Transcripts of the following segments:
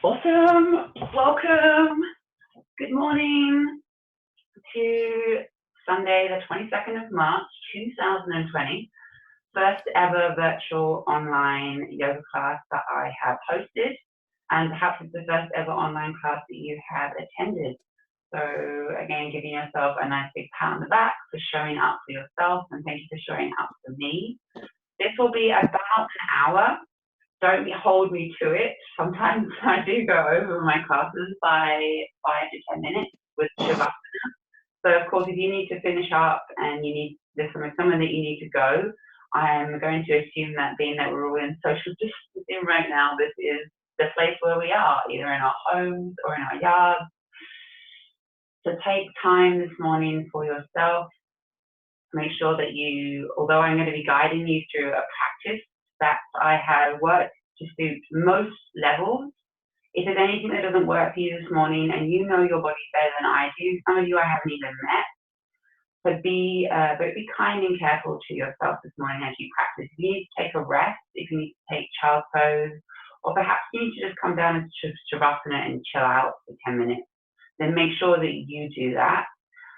Awesome. Welcome. Good morning to Sunday, the 22nd of March, 2020. First ever virtual online yoga class that I have hosted, and perhaps it's the first ever online class that you have attended. So again, giving yourself a nice big pat on the back for showing up for yourself, and thank you for showing up for me. This will be about an hour. Don't hold me to it. Sometimes I do go over my classes by 5 to 10 minutes with Shavasana. So of course, if you need to finish up and you need, there's somewhere that you need to go, I'm going to assume that being that we're all in social distancing right now, this is the place where we are, either in our homes or in our yards. So take time this morning for yourself. Make sure that you, although I'm going to be guiding you through a practice that I have worked to suit most levels. If there's anything that doesn't work for you this morning and you know your body better than I do, some of you I haven't even met, but be kind and careful to yourself this morning as you practice. If you need to take a rest, if you need to take child pose, or perhaps you need to just come down into Shavasana and chill out for 10 minutes, then make sure that you do that.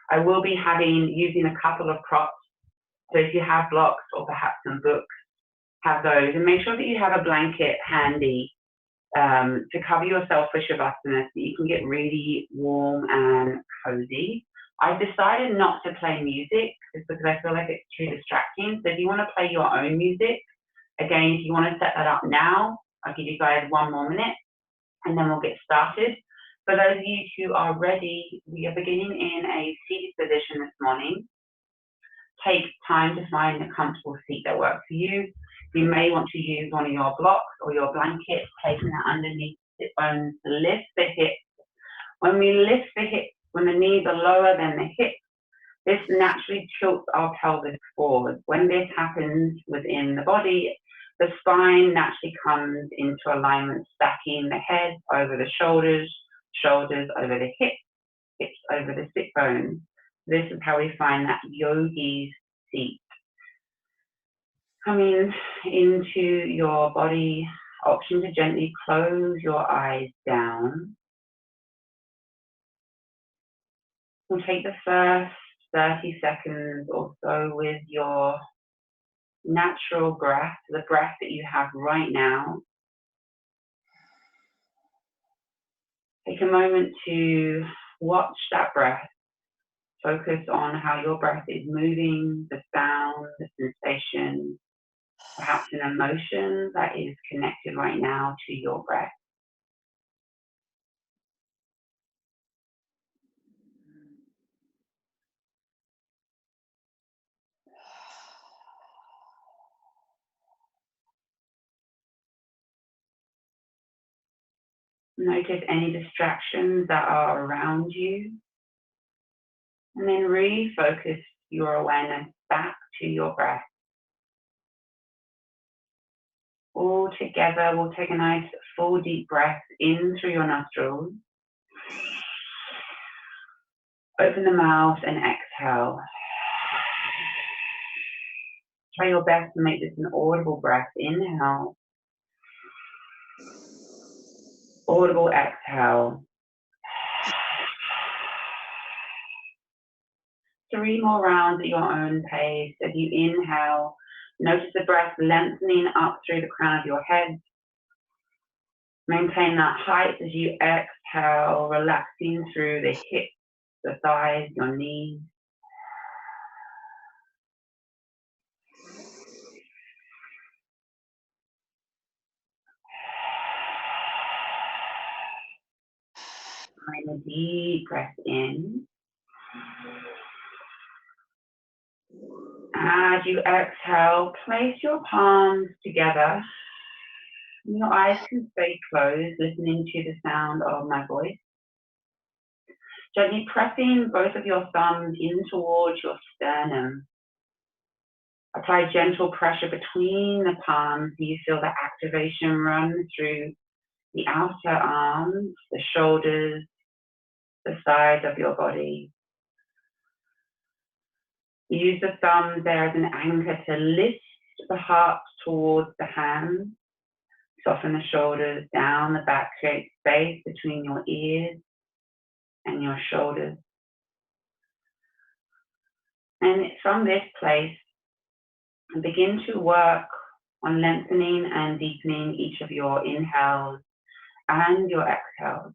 I will be using a couple of props. So if you have blocks or perhaps some books, have those, and make sure that you have a blanket handy to cover yourself for Shavasana so you can get really warm and cozy. I've decided not to play music just because I feel like it's too distracting. So if you want to play your own music, again, if you want to set that up now, I'll give you guys 1 more minute and then we'll get started. For those of you who are ready, we are beginning in a seated position this morning. Take time to find a comfortable seat that works for you. You may want to use one of your blocks or your blanket, placing it underneath the sit bones to lift the hips. When we lift the hips, when the knees are lower than the hips, this naturally tilts our pelvis forward. When this happens within the body, the spine naturally comes into alignment, stacking the head over the shoulders, shoulders over the hips, hips over the sit bones. This is how we find that yogi's seat. Coming into your body, option to gently close your eyes down. We'll take the first 30 seconds or so with your natural breath, the breath that you have right now. Take a moment to watch that breath. Focus on how your breath is moving, the sound, the sensation, perhaps an emotion that is connected right now to your breath. Notice any distractions that are around you, and then refocus your awareness back to your breath. All together, we'll take a nice full deep breath in through your nostrils. Open the mouth and exhale. Try your best to make this an audible breath. Inhale. Audible exhale. 3 more rounds at your own pace. As you inhale, notice the breath lengthening up through the crown of your head. Maintain that height as you exhale, relaxing through the hips, the thighs, your knees. Find a deep breath in. As you exhale, place your palms together. Your eyes can stay closed, listening to the sound of my voice. Gently pressing both of your thumbs in towards your sternum. Apply gentle pressure between the palms so you feel the activation run through the outer arms, the shoulders, the sides of your body. Use the thumbs there as an anchor to lift the heart towards the hands. Soften the shoulders, down the back, create space between your ears and your shoulders. And from this place, begin to work on lengthening and deepening each of your inhales and your exhales.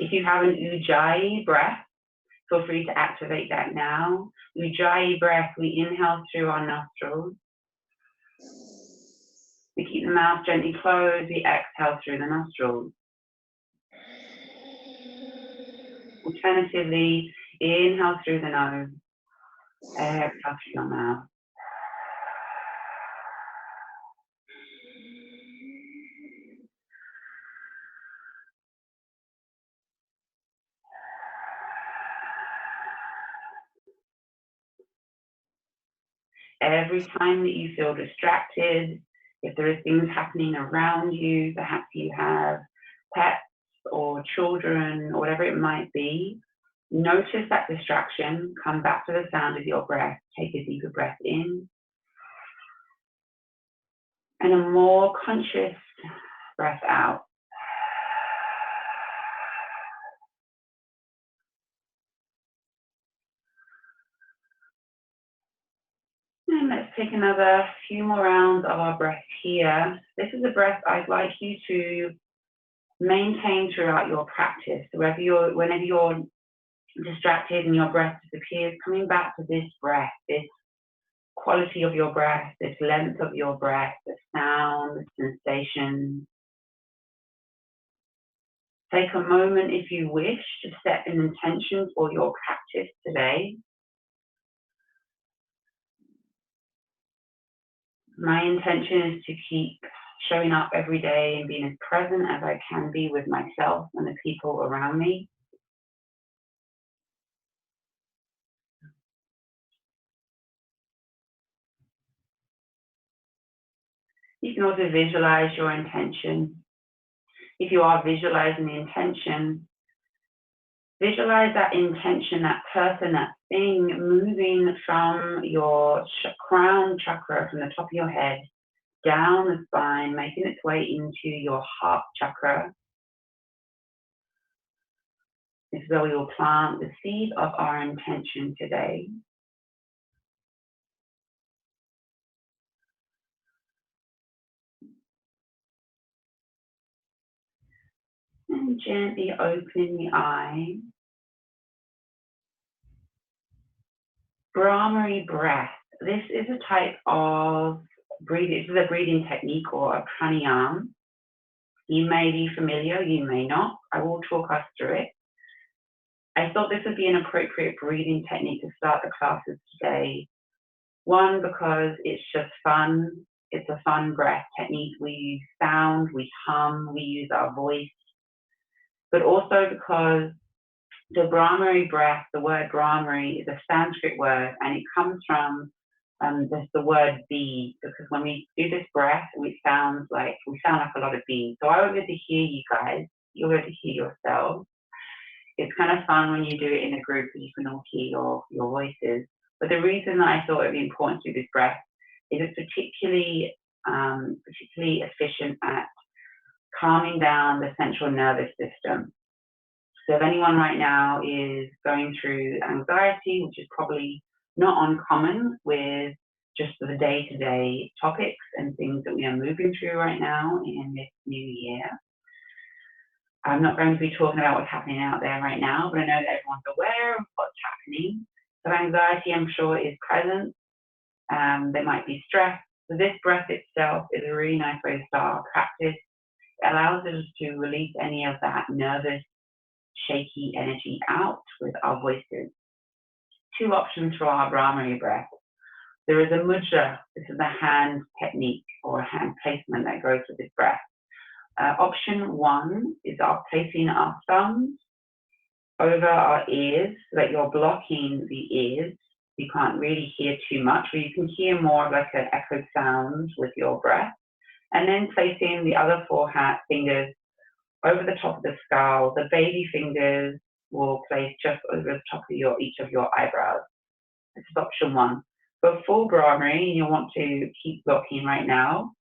If you have an Ujjayi breath, feel free to activate that now. Ujjayi breath, we inhale through our nostrils. We keep the mouth gently closed, we exhale through the nostrils. Alternatively, inhale through the nose, exhale through your mouth. Every time that you feel distracted, if there are things happening around you, perhaps you have pets or children or whatever it might be, notice that distraction, come back to the sound of your breath, take a deeper breath in, and a more conscious breath out. And let's take another few more rounds of our breath here. This is a breath I'd like you to maintain throughout your practice. Whenever you're distracted and your breath disappears, coming back to this breath, this quality of your breath, this length of your breath, the sound, the sensation. Take a moment, if you wish, to set an intention for your practice today. My intention is to keep showing up every day and being as present as I can be with myself and the people around me. You can also visualize your intention. If you are visualizing the intention, visualize that intention, that person, that thing moving from your crown chakra, from the top of your head, down the spine, making its way into your heart chakra. This is where we will plant the seed of our intention today. And gently opening the eyes. Brahmari breath. This is a type of breathing. This is a breathing technique or a pranayama. You may be familiar, you may not. I will talk us through it. I thought this would be an appropriate breathing technique to start the classes today. One, because it's just fun. It's a fun breath technique. We use sound, we hum, we use our voice. But also because the Brahmari breath, the word Brahmari is a Sanskrit word, and it comes from the word bee, because when we do this breath, we sound like a lot of bees. So I would get to hear you guys, you'll get to hear yourselves. It's kind of fun when you do it in a group because you can all hear your voices. But the reason that I thought it would be important to do this breath is it's particularly efficient at calming down the central nervous system. So if anyone right now is going through anxiety, which is probably not uncommon with just the day-to-day topics and things that we are moving through right now in this new year. I'm not going to be talking about what's happening out there right now, but I know that everyone's aware of what's happening. So anxiety, I'm sure, is present. There might be stress. So this breath itself is a really nice way to start our practice. It allows us to release any of that nervous, shaky energy out with our voices. Two options for our Brahmari breath. There is a mudra. This is a hand technique or a hand placement that goes with this breath. Option one is placing our thumbs over our ears so that you're blocking the ears. You can't really hear too much, but you can hear more of like an echoed sound with your breath. And then placing the other four fingers over the top of the skull. The baby fingers will place just over the top of each of your eyebrows. This is option one. For full Brahmari, you'll want to keep blocking right now.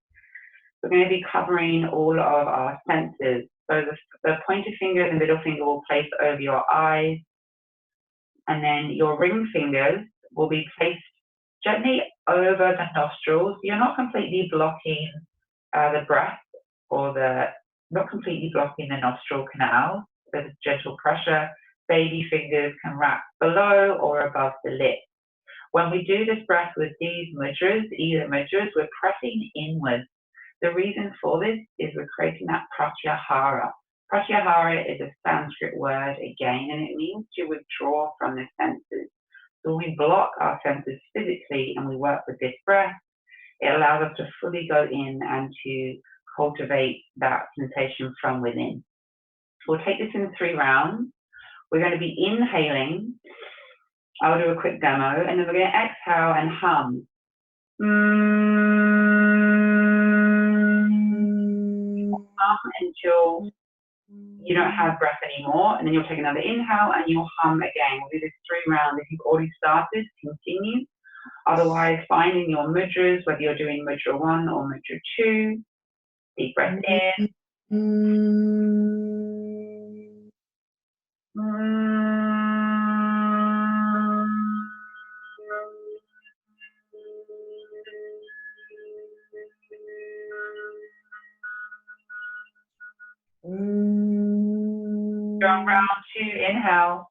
We're going to be covering all of our senses. So the pointer finger and the middle finger will place over your eyes, and then your ring fingers will be placed gently over the nostrils. You're not completely blocking the breath, or not completely blocking the nostril canal. There's gentle pressure. Baby fingers can wrap below or above the lip. When we do this breath with these mudras, either mudras, we're pressing inwards. The reason for this is we're creating that pratyahara. Pratyahara is a Sanskrit word again, and it means to withdraw from the senses. So when we block our senses physically and we work with this breath, it allows us to fully go in and to cultivate that sensation from within. We'll take this in 3 rounds. We're going to be inhaling. I'll do a quick demo, and then we're going to exhale and hum. Hum until you don't have breath anymore, and then you'll take another inhale and you'll hum again. We'll do this 3 rounds. If you've already started, continue. Otherwise, finding your mudras, whether you're doing mudra 1 or mudra 2, deep breath in. Strong round 2, inhale.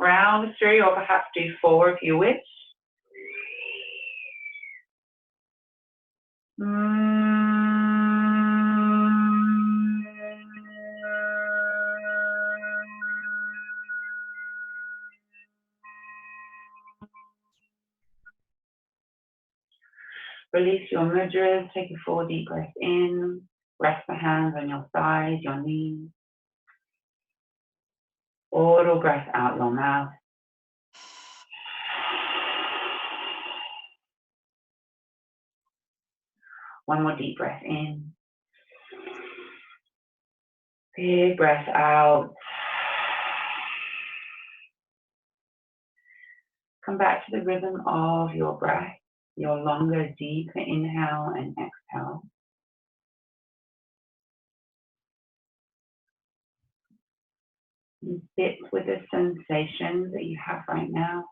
Round 3, or perhaps do 4 if you wish. Release your mudras, take a 4 deep breaths in, rest the hands on your thighs, your knees. Audible breath out your mouth. One more deep breath in. Big breath out. Come back to the rhythm of your breath, your longer, deeper inhale and exhale. And sit with the sensations that you have right now.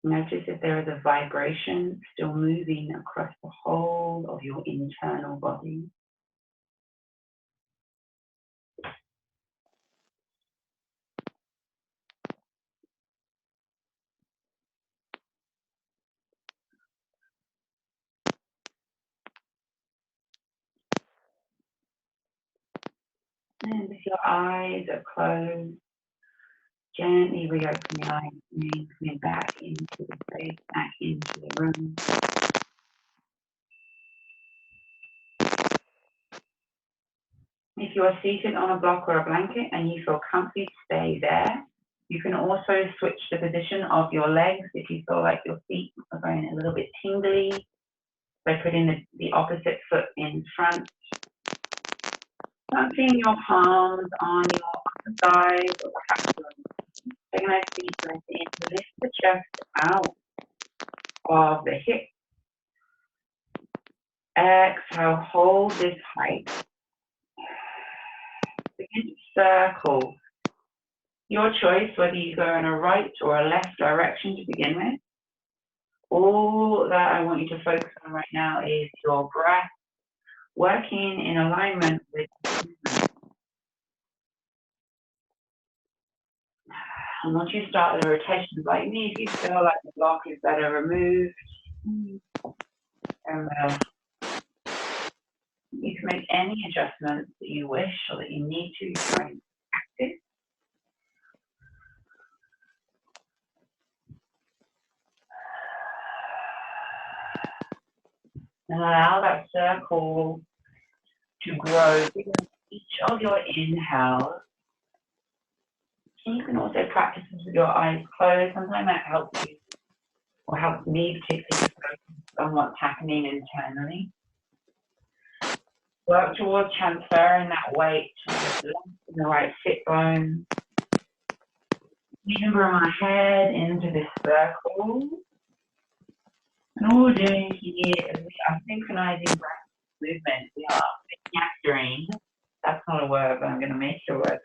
Notice if there is a vibration still moving across the whole of your internal body. And if your eyes are closed, gently reopen the eyes, coming back into the space, back into the room. If you are seated on a block or a blanket and you feel comfy, stay there. You can also switch the position of your legs if you feel like your feet are going a little bit tingly by putting the opposite foot in front. Planting your palms on your upper thighs or perhaps take a nice deep breath in to lift the chest out of the hips. Exhale, hold this height. Begin to circle. Your choice whether you go in a right or a left direction to begin with. All that I want you to focus on right now is your breath, working in alignment with the movement. And once you start the rotations like me, if you feel like the block is better removed, and you can make any adjustments that you wish or that you need to during practice. And allow that circle to grow with each of your inhales. And you can also practice with your eyes closed. Sometimes that helps you, or helps me particularly focus on what's happening internally. Work towards transferring that weight to the left and the right sit bone. Even bring my head into this circle. And all we're doing here is we are synchronizing breath movement. We are vinyasering. That's not a word, but I'm going to make it a word.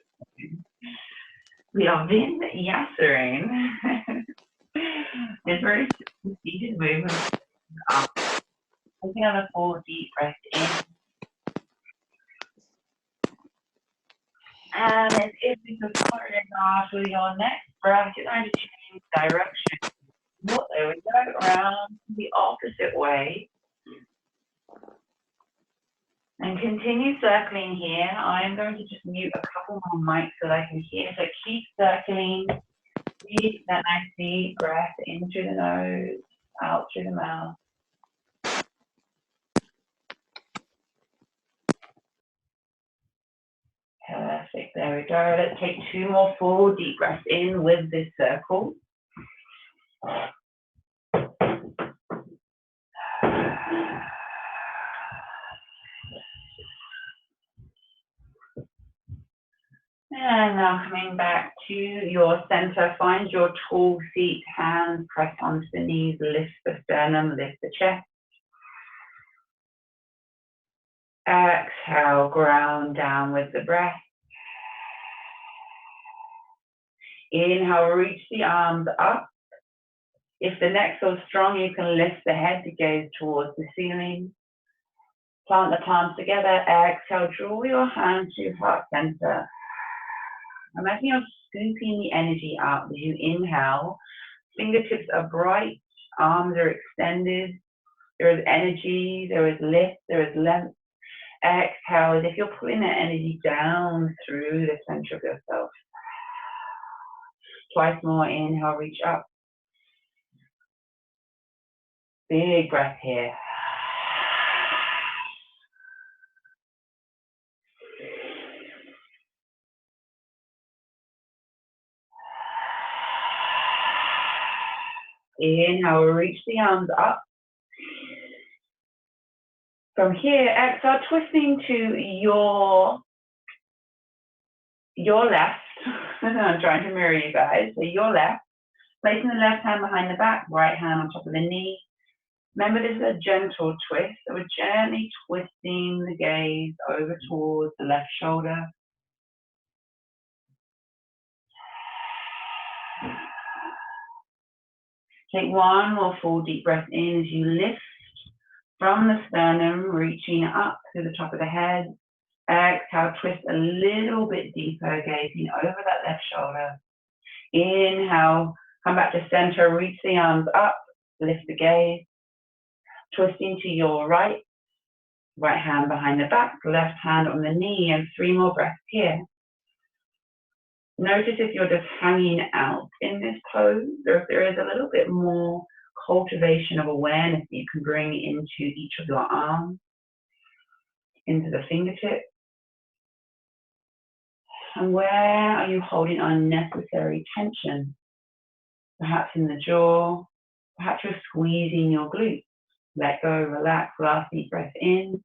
We are vinyasering. It's very repeated movement. Taking on a full deep breath in. And as if you could start it off with your next breath, you're going to change direction. Well, there we go, around the opposite way. And continue circling here. I'm going to just mute a couple more mics so that I can hear. So keep circling. Breathe that nice deep breath in through the nose, out through the mouth. Perfect, there we go. Let's take 2 more full deep breaths in with this circle. And now coming back to your center, find your tall seat, hands press onto the knees, lift the sternum, lift the chest. Exhale, ground down with the breath. Inhale, reach the arms up. If the neck feels strong, you can lift the head to gaze towards the ceiling. Plant the palms together. Exhale, draw your hands to heart center. Imagine you're scooping the energy out as you inhale. Fingertips are bright, arms are extended. There is energy, there is lift, there is length. Exhale, as if you're pulling that energy down through the center of yourself. Twice more, inhale, reach up. Big breath here. Inhale, reach the arms up. From here, exhale, twisting to your left. I'm trying to mirror you guys. So your left, placing the left hand behind the back, right hand on top of the knee. Remember, this is a gentle twist. So we're gently twisting the gaze over towards the left shoulder. Take 1 more full deep breath in as you lift from the sternum, reaching up to the top of the head. Exhale, twist a little bit deeper, gazing over that left shoulder. Inhale, come back to center, reach the arms up, lift the gaze. Twisting to your right, right hand behind the back, left hand on the knee, and 3 more breaths here. Notice if you're just hanging out in this pose, or if there is a little bit more cultivation of awareness that you can bring into each of your arms, into the fingertips. And where are you holding unnecessary tension? Perhaps in the jaw, perhaps you're squeezing your glutes. Let go, relax, last deep breath in.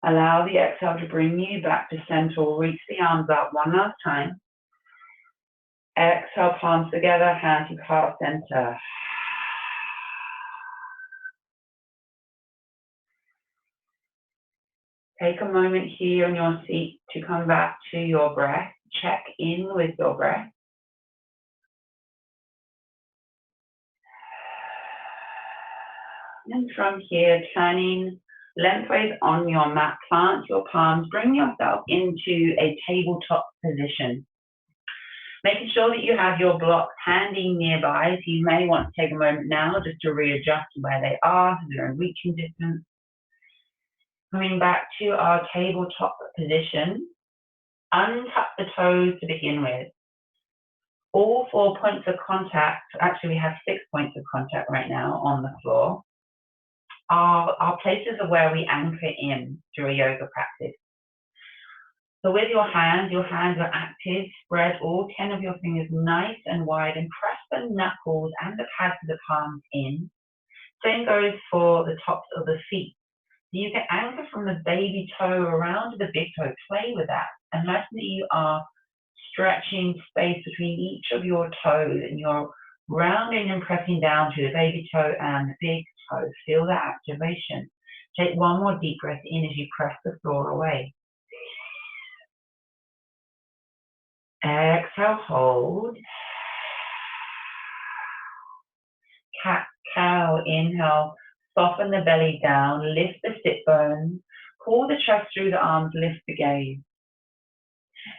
Allow the exhale to bring you back to center. Reach the arms up 1 last time. Exhale, palms together, hands to heart center. Take a moment here in your seat to come back to your breath. Check in with your breath. And from here, turning lengthways on your mat, plant your palms, bring yourself into a tabletop position. Making sure that you have your blocks handy nearby. So you may want to take a moment now just to readjust where they are, so they're in reaching distance. Coming back to our tabletop position, untuck the toes to begin with. All 4 points of contact, actually we have 6 points of contact right now on the floor, are places of where we anchor in through a yoga practice. So with your hands are active. Spread all 10 of your fingers nice and wide and press the knuckles and the pads of the palms in. Same goes for the tops of the feet. You can anchor from the baby toe around to the big toe. Play with that. Imagine that you are stretching space between each of your toes and you're rounding and pressing down to the baby toe and the big toe. Feel that activation. Take one more deep breath in as you press the floor away. Exhale, hold. Cat, cow, inhale. Soften the belly down, lift the sit bones, pull the chest through the arms, lift the gaze.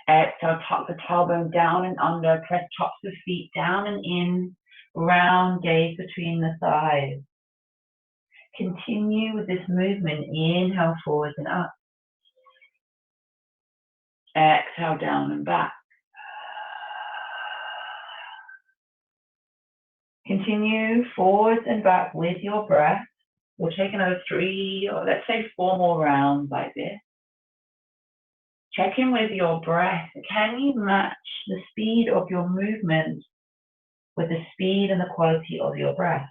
Exhale, tuck the tailbone down and under, press tops of feet down and in, round gaze between the thighs. Continue with this movement, inhale forwards and up. Exhale, down and back. Continue forwards and back with your breath. We'll take another 3 or let's say 4 more rounds like this. Check in with your breath. Can you match the speed of your movement with the speed and the quality of your breath?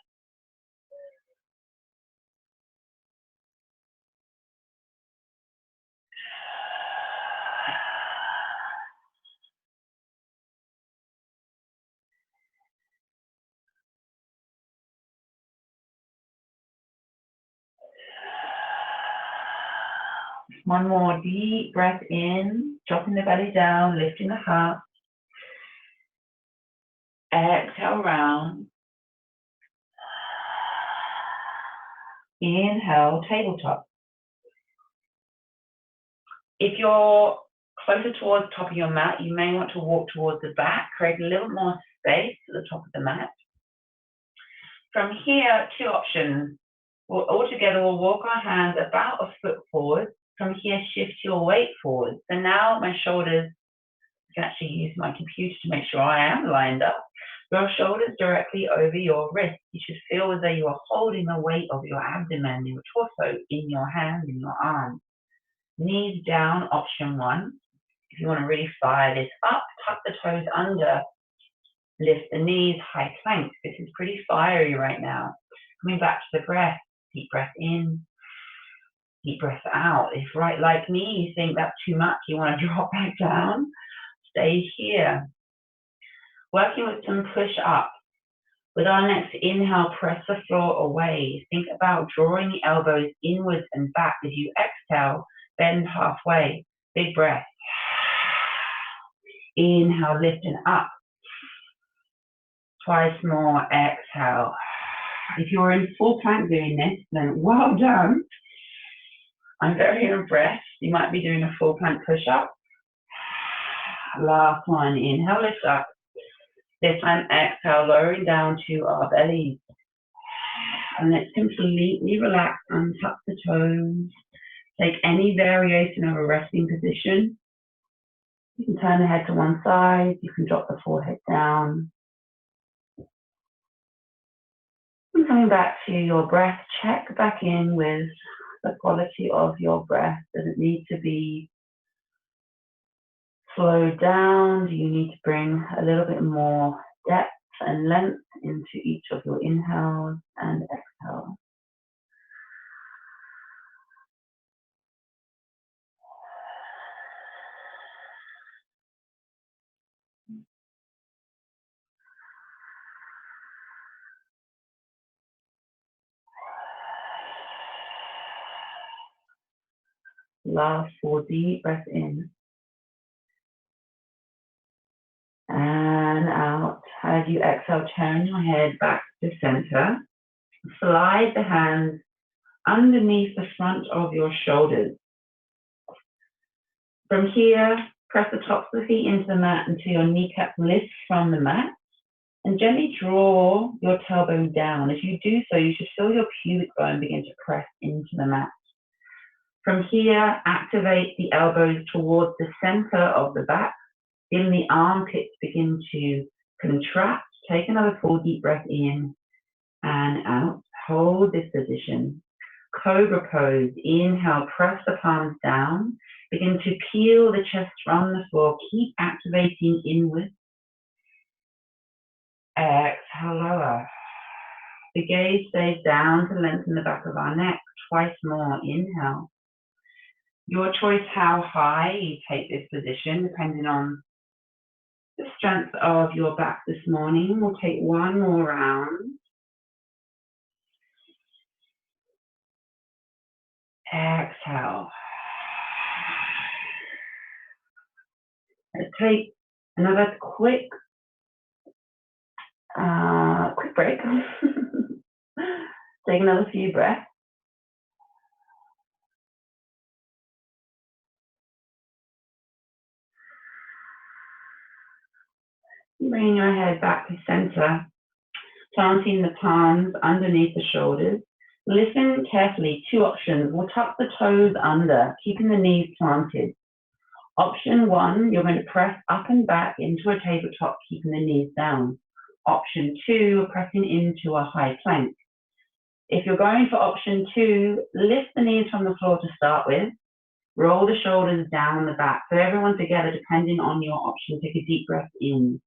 One more deep breath in, dropping the belly down, lifting the heart. Exhale, round. Inhale, tabletop. If you're closer towards the top of your mat, you may want to walk towards the back, create a little more space at the top of the mat. From here, 2 options. All together, we'll walk our hands about a foot forward. From here, shift your weight forward. So now my shoulders, I can actually use my computer to make sure I am lined up. Your shoulders directly over your wrist. You should feel as though you are holding the weight of your abdomen, your torso in your hand, in your arms. Knees down, option 1. If you want to really fire this up, tuck the toes under, lift the knees, high plank. This is pretty fiery right now. Coming back to the breath, deep breath in, deep breath out. If like me, you think that's too much, you want to drop back down, stay here. Working with some push up. With our next inhale, press the floor away. Think about drawing the elbows inwards and back as you exhale, bend halfway. Big breath. Inhale, lifting up. Twice more, exhale. If you're in full plank doing this, then well done. I'm very impressed. You might be doing a full plank push-up. Last one, inhale, lift up. This time, exhale, lowering down to our bellies. And let's completely relax, untuck the toes. Take any variation of a resting position. You can turn the head to one side. You can drop the forehead down. And coming back to your breath, check back in with the quality of your breath. Does it need to be slowed down? Do you need to bring a little bit more depth and length into each of your inhales and exhales? Last 4 deep breaths in and out. As you exhale, turn your head back to center. Slide the hands underneath the front of your shoulders. From here, press the tops of the feet into the mat until your kneecap lifts from the mat. And gently draw your tailbone down. As you do so, you should feel your pubic bone begin to press into the mat. From here, activate the elbows towards the center of the back. Feel the armpits begin to contract. Take another full deep breath in and out. Hold this position. Cobra pose. Inhale, press the palms down. Begin to peel the chest from the floor. Keep activating inward. Exhale, lower. The gaze stays down to lengthen the back of our neck. Twice more. Inhale. Your choice how high you take this position, depending on the strength of your back this morning. We'll take one more round. Exhale. Let's take another quick break. Take another few breaths. Bring your head back to center, planting the palms underneath the shoulders. Listen carefully. Two options. We'll tuck the toes under, keeping the knees planted. Option one, you're going to press up and back into a tabletop, keeping the knees down. Option two, pressing into a high plank. If you're going for option two, lift the knees from the floor to start with. Roll the shoulders down the back. So everyone together, depending on your option, take a deep breath in.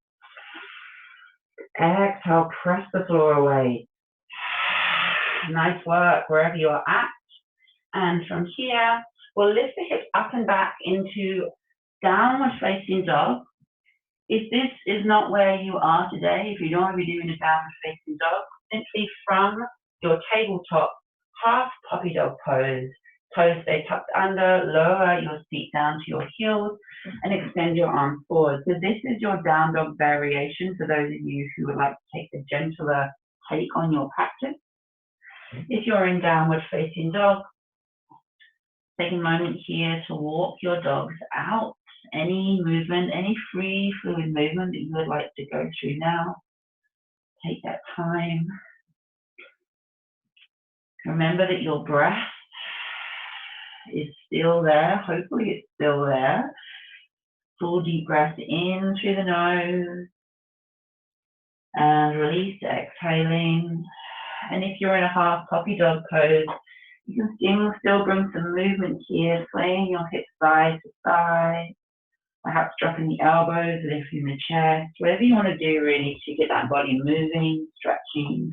Exhale, press the floor away. Nice work wherever you are at. And from here, we'll lift the hips up and back into downward facing dog. If this is not where you are today, if you don't want to be doing a downward facing dog, simply from your tabletop, half puppy dog pose. Toes stay tucked under, lower your feet down to your heels, and extend your arms forward. So this is your down dog variation for those of you who would like to take a gentler take on your practice. If you're in downward facing dog, take a moment here to walk your dogs out. Any movement, any free fluid movement that you would like to go through now, take that time. Remember that your breath is still there. Hopefully it's still there. Full deep breath in through the nose and release, exhaling. And if you're in a half puppy dog pose, you can still bring some movement here, swaying your hips side to side, perhaps dropping the elbows, lifting the chest, whatever you want to do really to get that body moving, stretching.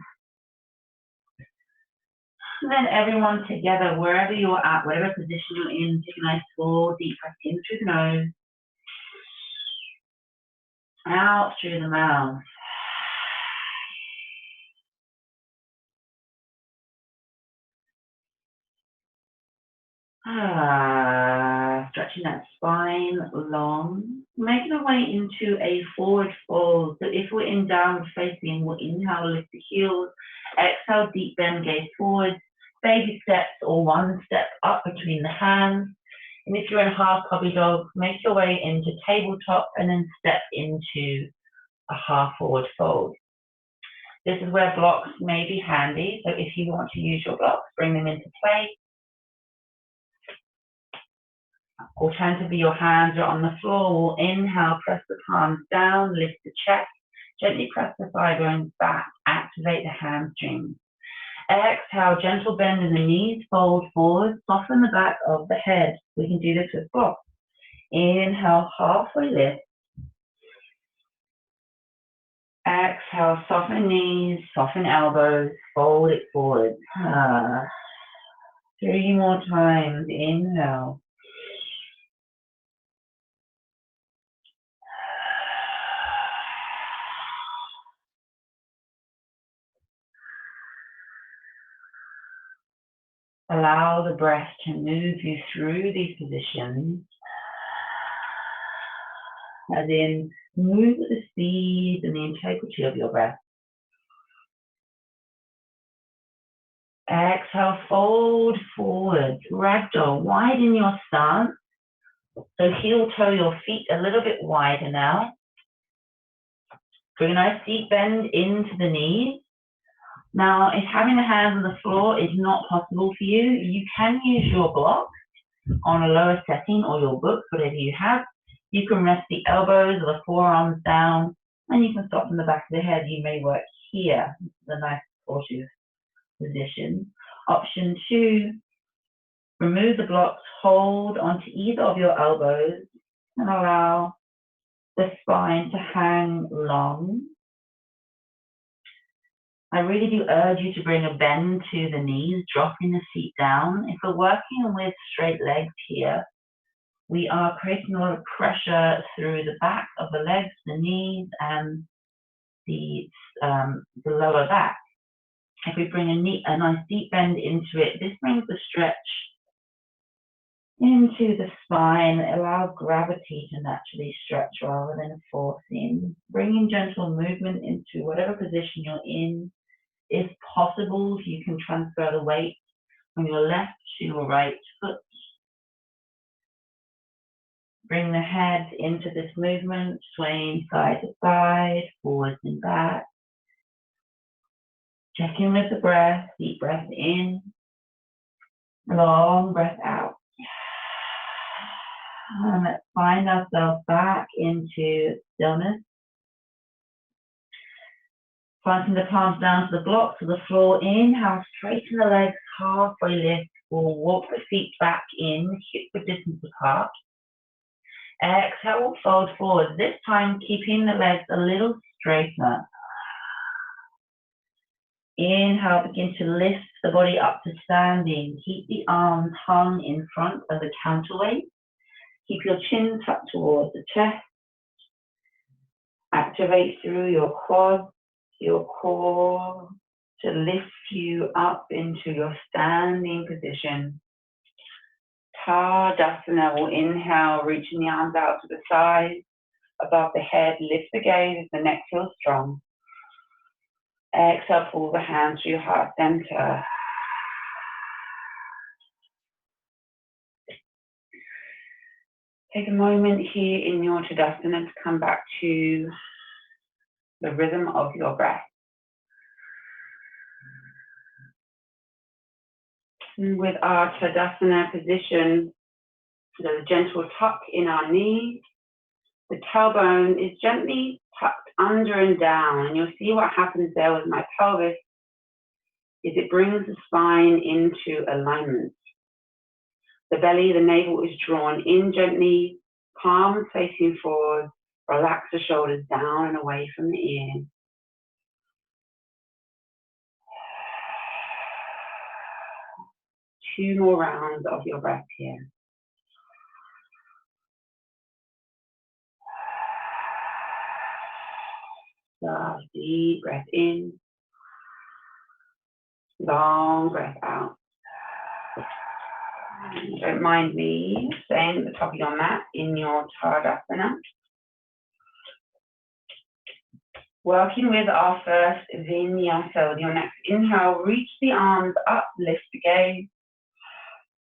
And then everyone together, wherever you're at, whatever position you're in, take a nice full deep breath in through the nose, out through the mouth. Stretching that spine long, making our way into a forward fold. So if we're in downward facing, we'll inhale, lift the heels, exhale, deep bend, gaze forward, baby steps or one step up between the hands. And if you're in half puppy dog, make your way into tabletop and then step into a half forward fold. This is where blocks may be handy. So if you want to use your blocks, bring them into play. Alternatively, your hands are on the floor. We'll inhale, press the palms down, lift the chest, gently press the thigh bones back, activate the hamstrings. Exhale, gentle bend in the knees, fold forward, soften the back of the head. We can do this with blocks. Inhale, halfway lift. Exhale, soften knees, soften elbows, fold it forward. 3 more times, inhale. Allow the breath to move you through these positions, as in move with the speed and the integrity of your breath. Exhale, fold forward, ragdoll, widen your stance. So heel toe your feet a little bit wider now. Bring a nice deep bend into the knees. Now, if having the hands on the floor is not possible for you, you can use your block on a lower setting or your books, whatever you have. You can rest the elbows or the forearms down, and you can soften the back of the head. You may work here. This is a nice supportive position. Option 2, Remove the blocks, hold onto either of your elbows, and allow the spine to hang long. I really do urge you to bring a bend to the knees, dropping the feet down. If we're working with straight legs here, we are creating a lot of pressure through the back of the legs, the knees, and the lower back. If we bring a nice deep bend into it, this brings the stretch into the spine. It allows gravity to naturally stretch rather than forcing. Bringing gentle movement into whatever position you're in. If possible, you can transfer the weight from your left to your right foot. Bring the head into this movement, swaying side to side, forwards and back. Check in with the breath, deep breath in, long breath out. And let's find ourselves back into stillness. Planting the palms down to the blocks of the floor. Inhale, straighten the legs, halfway lift. We'll walk the feet back in, hip width distance apart. Exhale, fold forward. This time, keeping the legs a little straighter. Inhale, begin to lift the body up to standing. Keep the arms hung in front as a counterweight. Keep your chin tucked towards the chest. Activate through your quads, your core, to lift you up into your standing position. Tadasana will inhale, reaching the arms out to the side, above the head, lift the gaze as the neck feels strong. Exhale, pull the hands to your heart center. Take a moment here in your Tadasana to come back to the rhythm of your breath. And with our Tadasana position, there's a gentle tuck in our knees. The tailbone is gently tucked under and down, and you'll see what happens there with my pelvis is it brings the spine into alignment. The belly, the navel is drawn in gently, palms facing forward. Relax the shoulders down and away from the ears. Two more rounds of your breath here. Soft, deep breath in. Long breath out. Don't mind me staying at the top of your mat in your Tadasana. Working with our first vinyasa. With your next inhale, reach the arms up, lift the gaze.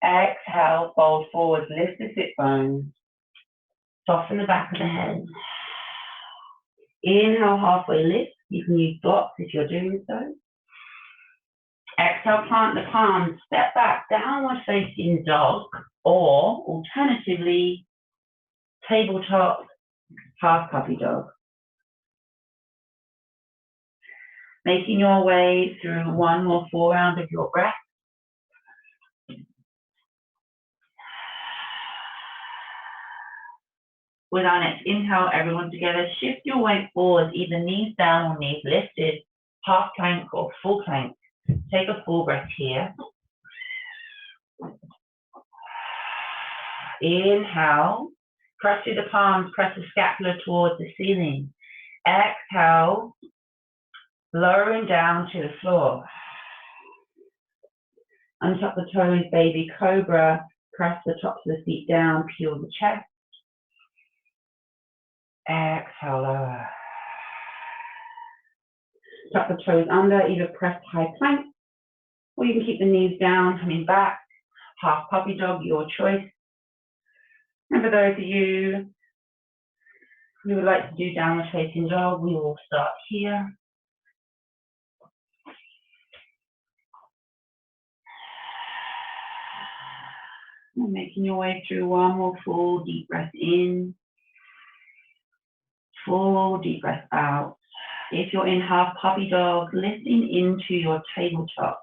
Exhale, fold forward, lift the sit bones. Soften the back of the head. Inhale, halfway lift. You can use blocks if you're doing so. Exhale, plant the palms, step back, downward facing dog, or alternatively, tabletop, half puppy dog. Making your way through one more full round of your breath. With our next inhale, everyone together, shift your weight forward, either knees down or knees lifted, half plank or full plank. Take a full breath here. Inhale, press through the palms, press the scapula towards the ceiling. Exhale, lowering down to the floor. Untuck the toes, baby cobra, press the tops of the feet down, peel the chest. Exhale, lower. Tuck the toes under, either press high plank, or you can keep the knees down, coming back. Half puppy dog, your choice. And for those of you who would like to do downward facing dog, we will start here. And making your way through one more full deep breath in. Full deep breath out. If you're in half puppy dog, lifting into your tabletop.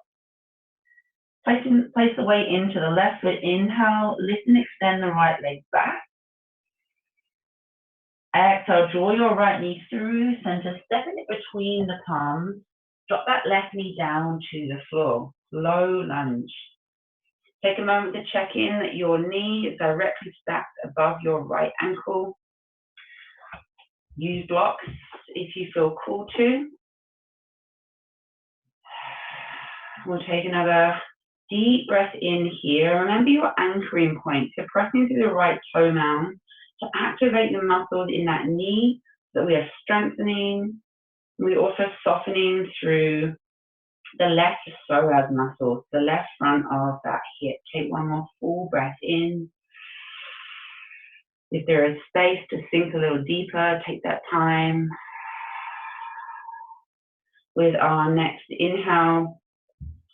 Place the weight into the left foot. Inhale, lift and extend the right leg back. Exhale, draw your right knee through center, step it between the palms. Drop that left knee down to the floor. Low lunge. Take a moment to check in that your knee is directly stacked above your right ankle. Use blocks if you feel called to. We'll take another deep breath in here. Remember your anchoring point. So pressing through the right toe mound to activate the muscles in that knee that we are strengthening. We're also softening through the left psoas muscles, the left front of that hip. Take one more full breath in. If there is space to sink a little deeper, take that time. With our next inhale,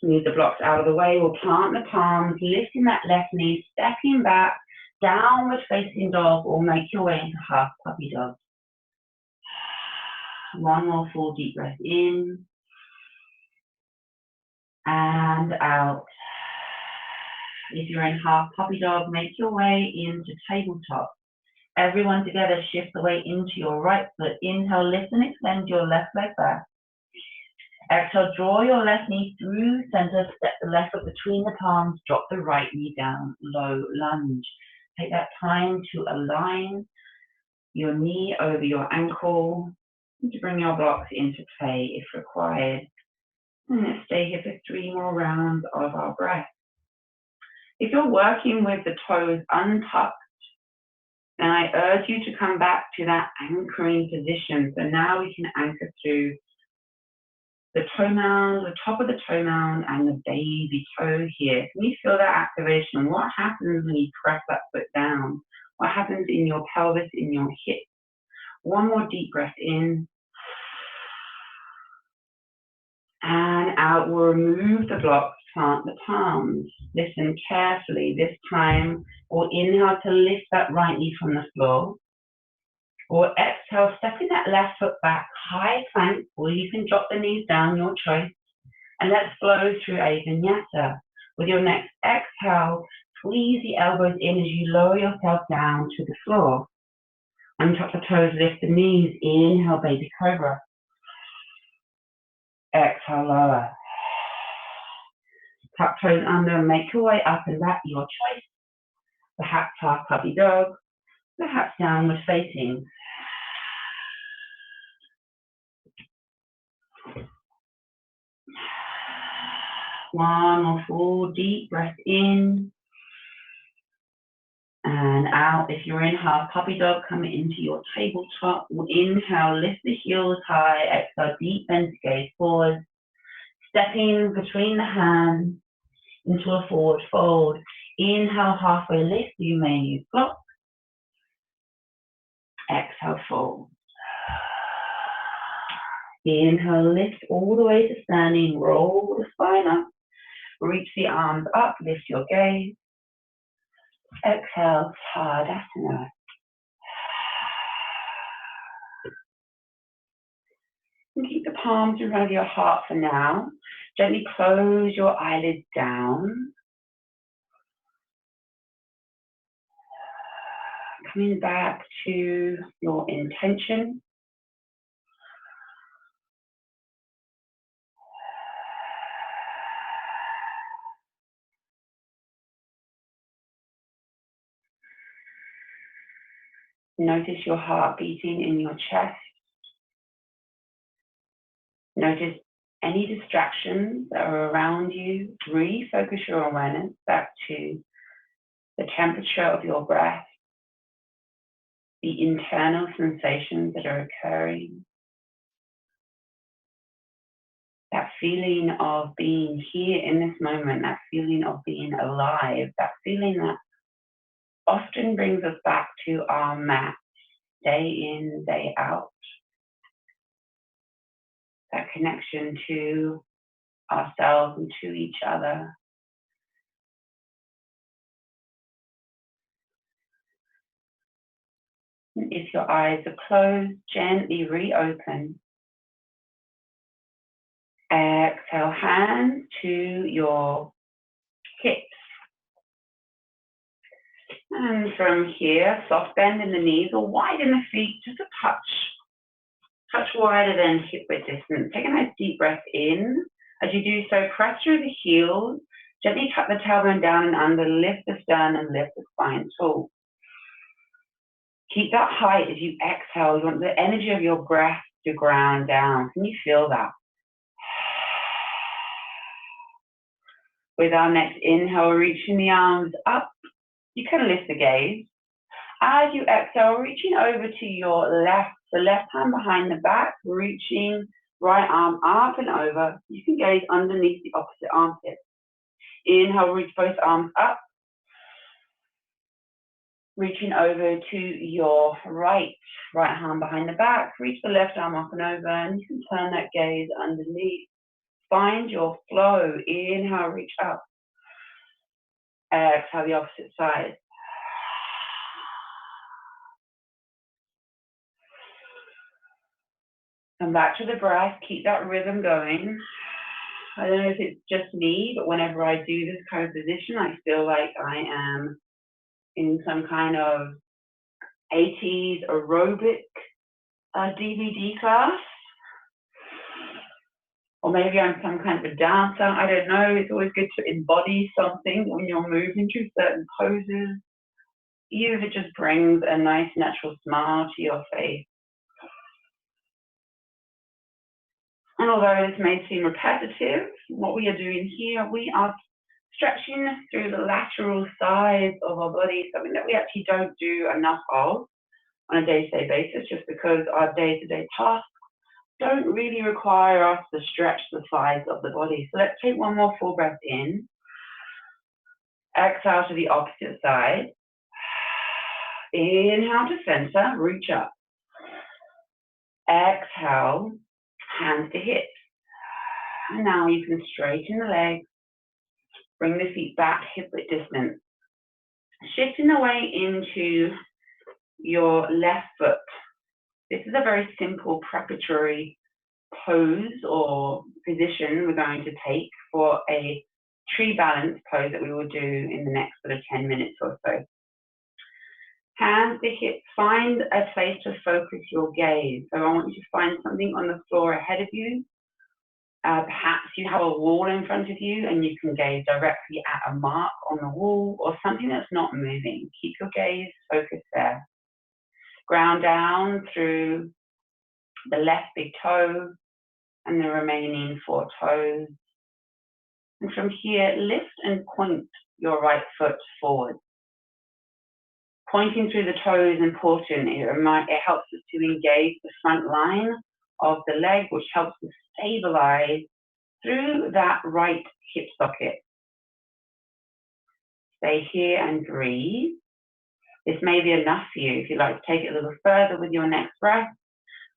move the blocks out of the way. We'll plant the palms, lifting that left knee, stepping back, downward facing dog, or make your way into half puppy dog. One more full deep breath in and out. If you're in half puppy dog, make your way into tabletop. Everyone together, shift the weight into your right foot. Inhale, lift and extend your left leg back. Exhale, draw your left knee through center, step the left foot between the palms, drop the right knee down, low lunge. Take that time to align your knee over your ankle, and to bring your blocks into play if required. And let's stay here for 3 more rounds of our breath. If you're working with the toes untucked, then I urge you to come back to that anchoring position. So now we can anchor through the toe mound, the top of the toe mound, and the baby toe here. Can you feel that activation? What happens when you press that foot down? What happens in your pelvis, in your hips? One more deep breath in. And out. We'll remove the blocks, plant the palms. Listen carefully. This time, we'll inhale to lift that right knee from the floor. Or exhale, stepping that left foot back, high plank, or you can drop the knees down, your choice. And let's flow through a vinyasa. With your next exhale, squeeze the elbows in as you lower yourself down to the floor. Untuck the toes, lift the knees. Inhale, baby cobra. Exhale, lower. Tuck toes under and make your way up and back, your choice. Perhaps half puppy dog, perhaps downward facing. One more full deep breath in and out. If you're in half puppy dog, come into your tabletop. Inhale, lift the heels high. Exhale, deep bend to gaze forward. Stepping between the hands into a forward fold. Inhale, halfway lift. You may use block. Exhale, fold. Inhale, lift all the way to standing. Roll the spine up. Reach the arms up. Lift your gaze. Exhale, Tadasana. And keep the palms in front of your heart for now. Gently close your eyelids down. Coming back to your intention. Notice your heart beating in your chest. Notice any distractions that are around you. Refocus your awareness back to the temperature of your breath, the internal sensations that are occurring, that feeling of being here in this moment, that feeling of being alive, that feeling that often brings us back to our mat, day in, day out. That connection to ourselves and to each other. And if your eyes are closed, gently reopen. Exhale, hands to your hips. And from here, soft bend in the knees or widen the feet just a touch wider than hip width distance. Take a nice deep breath in. As you do so, press through the heels, gently tuck the tailbone down and under, lift the sternum, lift the spine tall. Keep that height as you exhale. You want the energy of your breath to ground down. Can you feel that? With our next inhale, reaching the arms up, you can lift the gaze. As you exhale, reaching over to your left, the left hand behind the back, reaching right arm up and over. You can gaze underneath the opposite armpit. Inhale, reach both arms up. Reaching over to your right hand behind the back. Reach the left arm up and over, and you can turn that gaze underneath. Find your flow. Inhale, reach up. Exhale, the opposite side. Come back to the breath. Keep that rhythm going. I don't know if it's just me, but whenever I do this kind of position, I feel like I am in some kind of 80s aerobic DVD class. Or maybe I'm some kind of a dancer. I don't know. It's always good to embody something when you're moving through certain poses. Even if it just brings a nice natural smile to your face. And although this may seem repetitive, what we are doing here, we are stretching through the lateral sides of our body, something that we actually don't do enough of on a day-to-day basis, just because our day-to-day tasks don't really require us to stretch the sides of the body. So let's take one more full breath in. Exhale to the opposite side. Inhale to center, reach up. Exhale, hands to hips. And now you can straighten the legs. Bring the feet back hip width distance. Shifting the weight into your left foot. This is a very simple preparatory pose or position we're going to take for a tree balance pose that we will do in the next sort of 10 minutes or so. Hands to hips, find a place to focus your gaze. So I want you to find something on the floor ahead of you. Perhaps you have a wall in front of you and you can gaze directly at a mark on the wall or something that's not moving. Keep your gaze focused there. Ground down through the left big toe and the remaining 4 toes. And from here, lift and point your right foot forward. Pointing through the toe is important. It helps us to engage the front line of the leg, which helps us stabilize through that right hip socket. Stay here and breathe. This may be enough for you if you'd like to take it a little further with your next breath.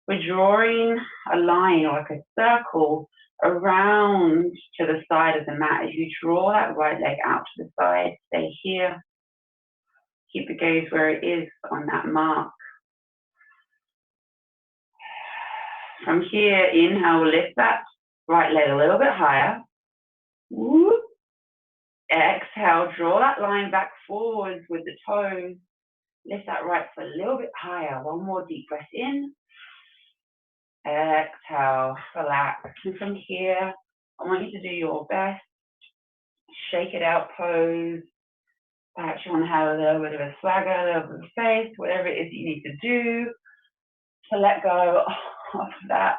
We're drawing a line or like a circle around to the side of the mat. As you draw that right leg out to the side, stay here. Keep the gaze where it is on that mark. From here, inhale, lift that right leg a little bit higher. Whoop. Exhale, draw that line back forwards with the toes. Lift that right foot a little bit higher. One more deep breath in. Exhale, relax. And from here, I want you to do your best. Shake it out pose. Perhaps you want to have a little bit of a swagger, a little bit of face, whatever it is you need to do to let go of that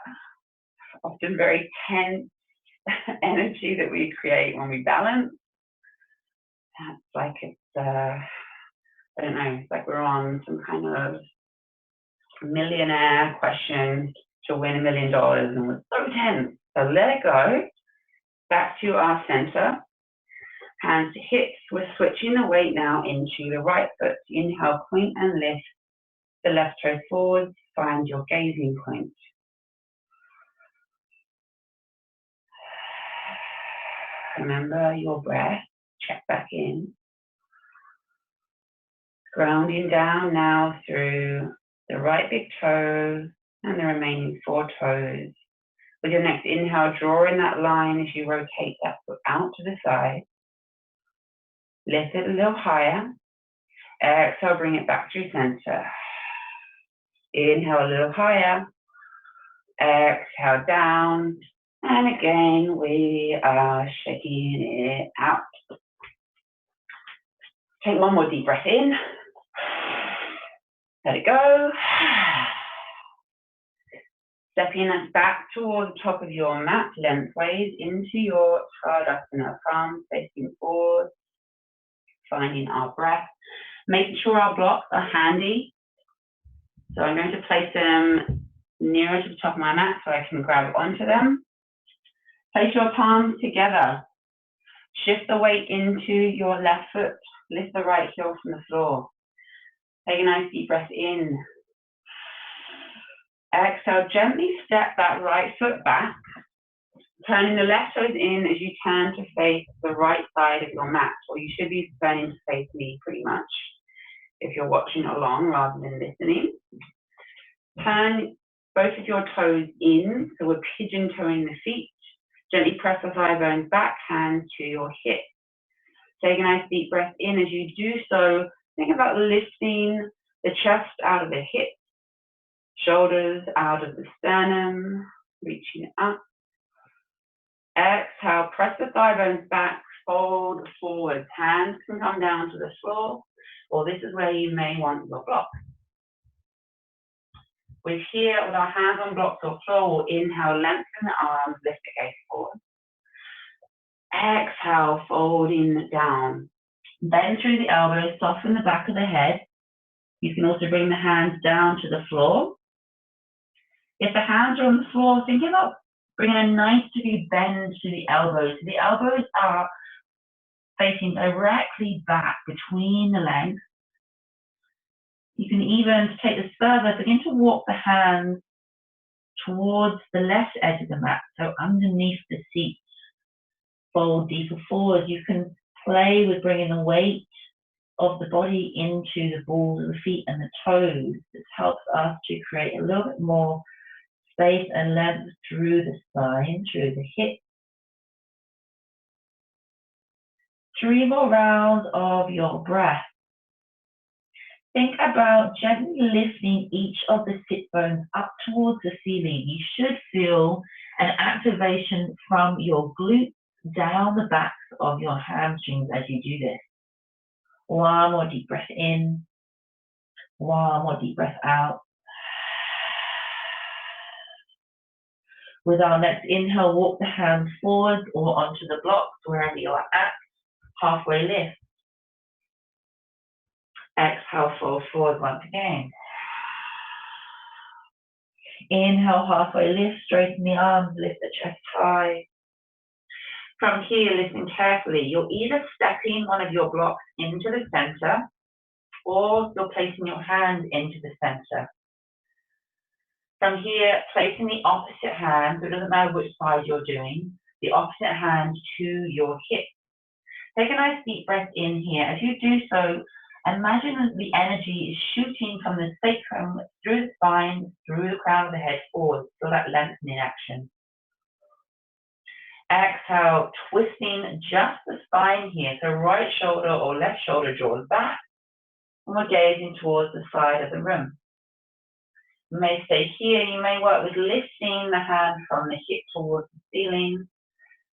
often very tense energy that we create when we balance. It's like it's, I don't know, it's like we're on some kind of millionaire question to win $1 million and we're so tense. So let it go. Back to our center. Hands to hips. We're switching the weight now into the right foot. Inhale, point and lift the left toe forward. Find your gazing point. Remember your breath. Check back in. Grounding down now through the right big toe and the remaining 4 toes. With your next inhale, draw in that line as you rotate that foot out to the side. Lift it a little higher. Exhale, bring it back through center. Inhale a little higher. Exhale down. And again, we are shaking it out. Take one more deep breath in. Let it go. Stepping us back towards the top of your mat, lengthways into your Tadasana, palms facing forward, finding our breath. Making sure our blocks are handy. So I'm going to place them nearer to the top of my mat so I can grab onto them. Place your palms together. Shift the weight into your left foot. Lift the right heel from the floor. Take a nice deep breath in. Exhale, gently step that right foot back, turning the left toes in as you turn to face the right side of your mat, or you should be turning to face me pretty much if you're watching along rather than listening. Turn both of your toes in, so we're pigeon toeing the feet. Gently press the thigh bones back, hands to your hips. Take a nice deep breath in. As you do so, think about lifting the chest out of the hips, shoulders out of the sternum, reaching it up. Exhale, press the thigh bones back, fold forward. Hands can come down to the floor, or this is where you may want your block. We're here with our hands on blocks or floor. We'll inhale, lengthen the arms, lift the gaze forward. Exhale, folding down. Bend through the elbows, soften the back of the head. You can also bring the hands down to the floor. If the hands are on the floor, think about bringing a nice degree bend to the elbows. The elbows are facing directly back between the legs. You can even, to take this further, begin to walk the hands towards the left edge of the mat, so underneath the seat. Fold deeper forward. You can play with bringing the weight of the body into the balls of the feet and the toes. This helps us to create a little bit more space and length through the spine, through the hips. 3 more rounds of your breath. Think about gently lifting each of the sit bones up towards the ceiling. You should feel an activation from your glutes down the backs of your hamstrings as you do this. One more deep breath in. One more deep breath out. With our next inhale, walk the hands forward or onto the blocks, wherever you are at. Halfway lift. Exhale, fold forward once again. Inhale, halfway lift, straighten the arms, lift the chest high. From here, listen carefully. You're either stepping one of your blocks into the center, or you're placing your hands into the center. From here, placing the opposite hand, so it doesn't matter which side you're doing, the opposite hand to your hip. Take a nice deep breath in here. As you do so, imagine that the energy is shooting from the sacrum through the spine, through the crown of the head forward. Feel that lengthening action. Exhale, twisting just the spine here. So right shoulder or left shoulder draws back. And we're gazing towards the side of the room. You may stay here. You may work with lifting the hand from the hip towards the ceiling.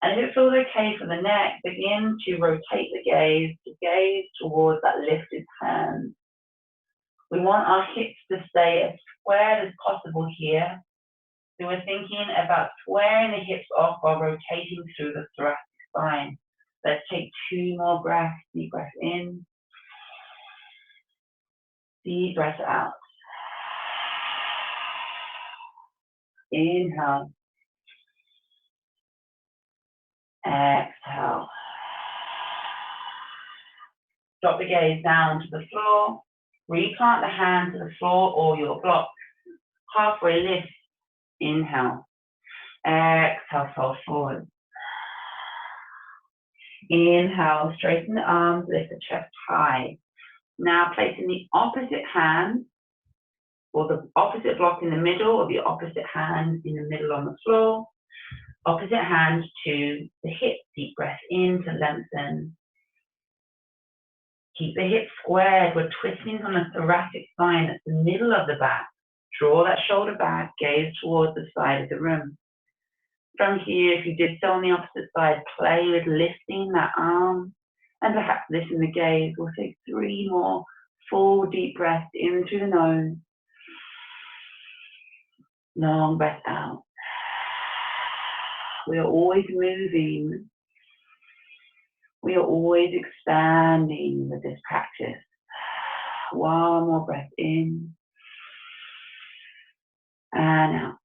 And if it feels okay for the neck, begin to rotate the gaze to gaze towards that lifted hand. We want our hips to stay as squared as possible here. So we're thinking about squaring the hips off while rotating through the thoracic spine. Let's take 2 more breaths. Deep breath in. Deep breath out. Inhale. Exhale. Drop the gaze down to the floor. Replant the hand to the floor or your block. Halfway lift. Inhale. Exhale, fold forward. Inhale, straighten the arms, lift the chest high. Now placing the opposite hand, or the opposite block in the middle, or the opposite hand in the middle on the floor. Opposite hand to the hip. Deep breath in to lengthen. Keep the hips squared. We're twisting from the thoracic spine at the middle of the back. Draw that shoulder back, gaze towards the side of the room. From here, if you did so on the opposite side, play with lifting that arm and perhaps lifting the gaze. We'll take 3 more full deep breaths in through the nose. Long breath out. We are always moving. We are always expanding with this practice. 1 more breath in and out.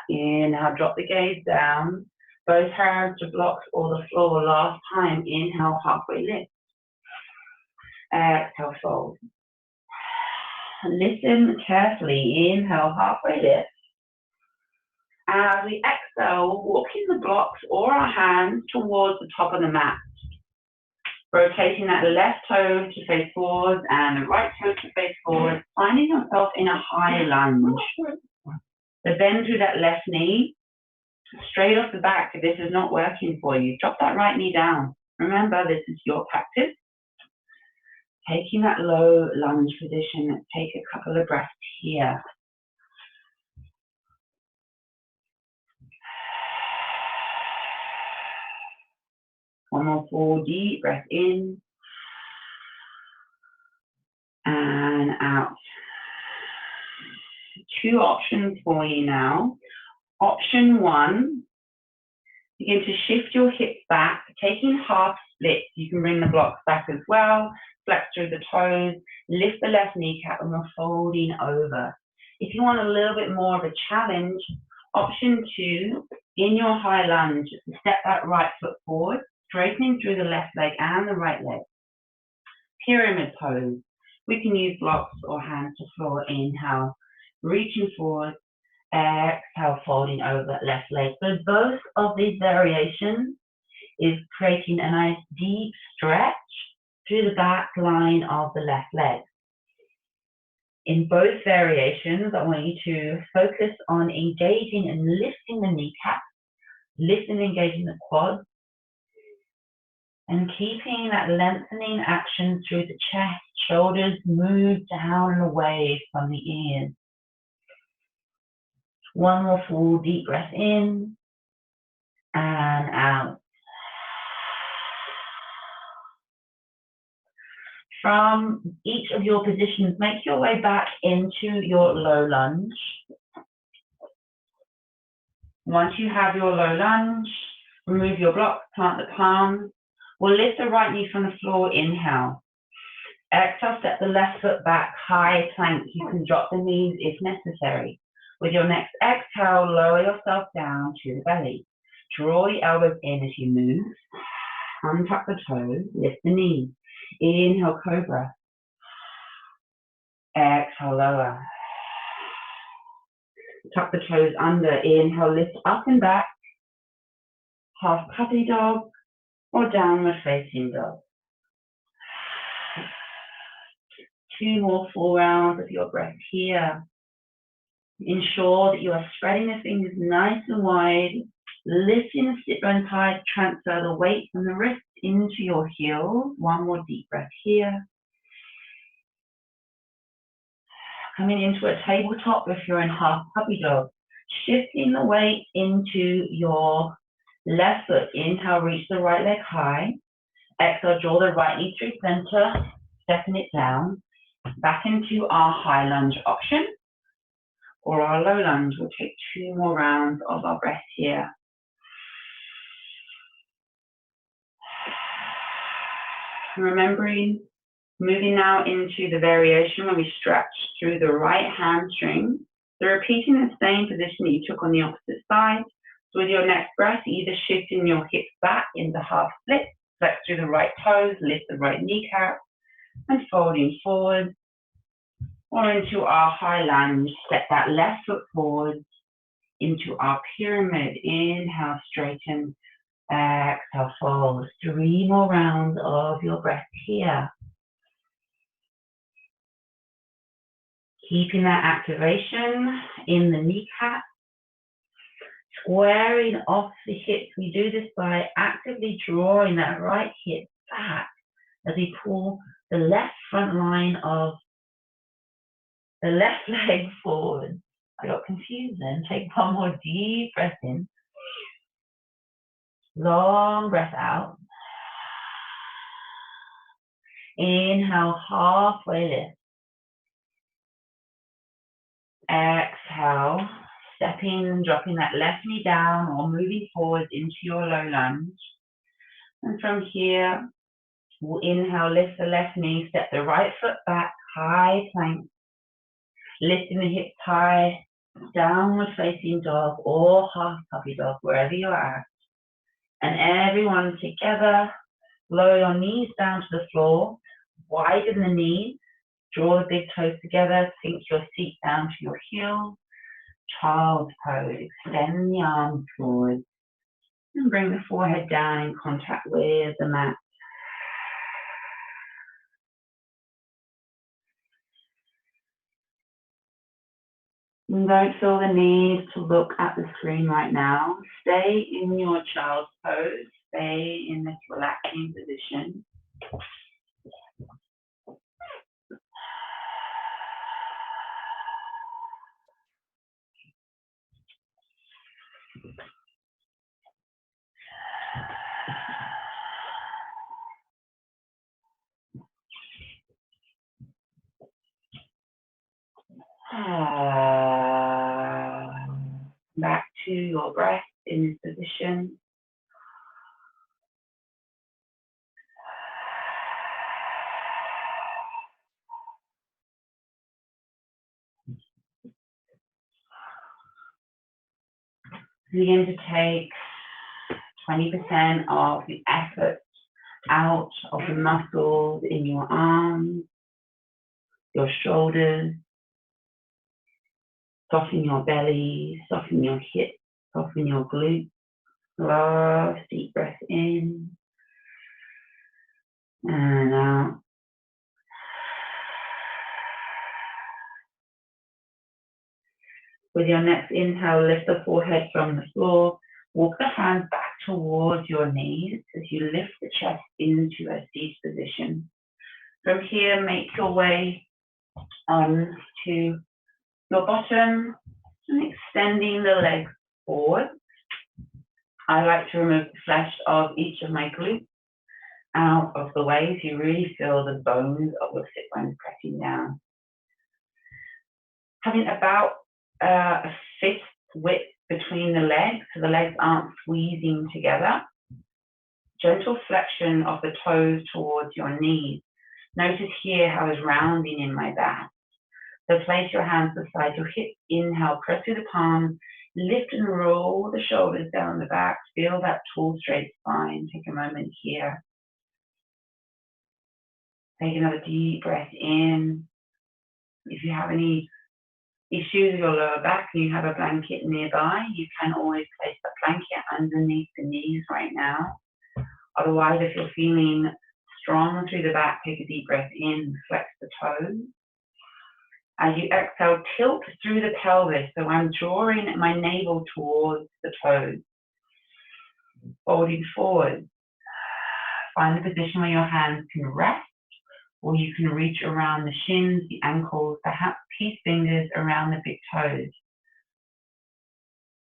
Inhale, drop the gaze down. Both hands to blocks or the floor. Last time, inhale, halfway lift. Exhale, fold. Listen carefully. Inhale, halfway lift. As we exhale, walking the blocks or our hands towards the top of the mat. Rotating that left toe to face forward and the right toe to face forward, finding yourself in a high lunge. So bend through that left knee, straight off the back. If this is not working for you, drop that right knee down. Remember, this is your practice. Taking that low lunge position, take a couple of breaths here. One more full deep breath in and out. 2 options for you now. Option 1, begin to shift your hips back, taking half splits. You can bring the blocks back as well, flex through the toes, lift the left kneecap, and we're folding over. If you want a little bit more of a challenge, option 2, in your high lunge, step that right foot forward, straightening through the left leg and the right leg. Pyramid pose. We can use blocks or hands to floor. Inhale, reaching forward. Exhale, folding over that left leg. So both of these variations is creating a nice deep stretch through the back line of the left leg. In both variations, I want you to focus on engaging and lifting the kneecap, lifting and engaging the quads, and keeping that lengthening action through the chest. Shoulders move down and away from the ears. 1 more full deep breath in and out. From each of your positions, make your way back into your low lunge. Once you have your low lunge, remove your blocks, plant the palms. We'll lift the right knee from the floor, inhale. Exhale, step the left foot back, high plank. You can drop the knees if necessary. With your next exhale, lower yourself down to the belly. Draw the elbows in as you move. Untuck the toes, lift the knees. Inhale, cobra. Exhale, lower. Tuck the toes under. Inhale, lift up and back. Half puppy dog or downward facing dog. 2 more full rounds of your breath here. Ensure that you are spreading the fingers nice and wide, lifting the sit bones high, transfer the weight from the wrists into your heels. 1 more deep breath here. Coming into a tabletop if you're in half puppy dog. Shifting the weight into your left foot. Inhale, reach the right leg high. Exhale, draw the right knee through center, stepping it down. Back into our high lunge option or our low lunge. We'll take 2 more rounds of our breath here. Remembering, moving now into the variation where we stretch through the right hamstring. So repeating the same position that you took on the opposite side. So with your next breath, either shifting your hips back into half split, flex through the right toes, lift the right kneecap, and folding forward. Or into our high lunge, step that left foot forward into our pyramid. Inhale, straighten. Exhale, fold. 3 more rounds of your breath here. Keeping that activation in the kneecap. Squaring off the hips. We do this by actively drawing that right hip back, as we pull the left front line of the left leg forward. I got confused then. Take one more deep breath in. Long breath out. Inhale, halfway lift. Exhale, stepping, dropping that left knee down or moving forward into your low lunge. And from here, we'll inhale, lift the left knee, step the right foot back, high plank. Lifting the hips high, downward facing dog or half puppy dog, wherever you're at. And everyone together, lower your knees down to the floor, widen the knees, draw the big toes together, sink your seat down to your heels, child's pose, extend the arms forward, and bring the forehead down in contact with the mat. And don't feel the need to look at the screen right now. Stay in your child's pose. Stay in this relaxing position. Back to your breath in this position. Begin to take 20% of the effort out of the muscles in your arms, your shoulders. Soften your belly, soften your hips, soften your glutes. Last deep breath in and out. With your next inhale, lift the forehead from the floor. Walk the hands back towards your knees as you lift the chest into a seated position. From here, make your way on to your bottom and extending the legs forward. I like to remove the flesh of each of my glutes out of the way so you really feel the bones of your sit bones pressing down. Having about a fist width between the legs so the legs aren't squeezing together. Gentle flexion of the toes towards your knees. Notice here how it's rounding in my back. So place your hands beside your hips. Inhale, press through the palms. Lift and roll the shoulders down the back. Feel that tall, straight spine. Take a moment here. Take another deep breath in. If you have any issues with your lower back and you have a blanket nearby, you can always place the blanket underneath the knees right now. Otherwise, if you're feeling strong through the back, take a deep breath in, flex the toes. As you exhale, tilt through the pelvis. So I'm drawing my navel towards the toes. Folding forward. Find the position where your hands can rest, or you can reach around the shins, the ankles, perhaps peace fingers around the big toes.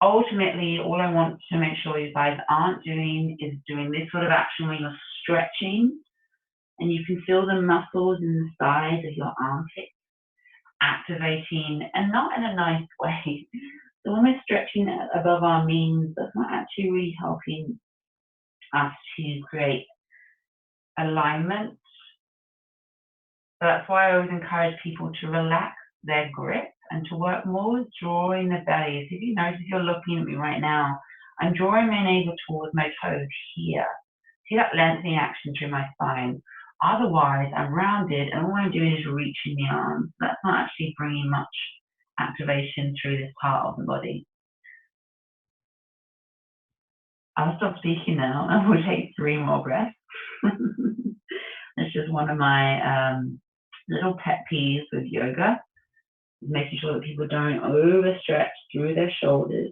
Ultimately, all I want to make sure you guys aren't doing is doing this sort of action where you're stretching and you can feel the muscles in the sides of your armpits activating, and not in a nice way. So when we're stretching above our means, that's not actually really helping us to create alignment. So that's why I always encourage people to relax their grip and to work more with drawing the belly. So if you notice, if you're looking at me right now, I'm drawing my navel towards my toes here. See that lengthening action through my spine. Otherwise, I'm rounded and all I'm doing is reaching the arms. That's not actually bringing much activation through this part of the body. I'll stop speaking now and we'll take 3 more breaths. It's just one of my little pet peeves with yoga, making sure that people don't overstretch through their shoulders.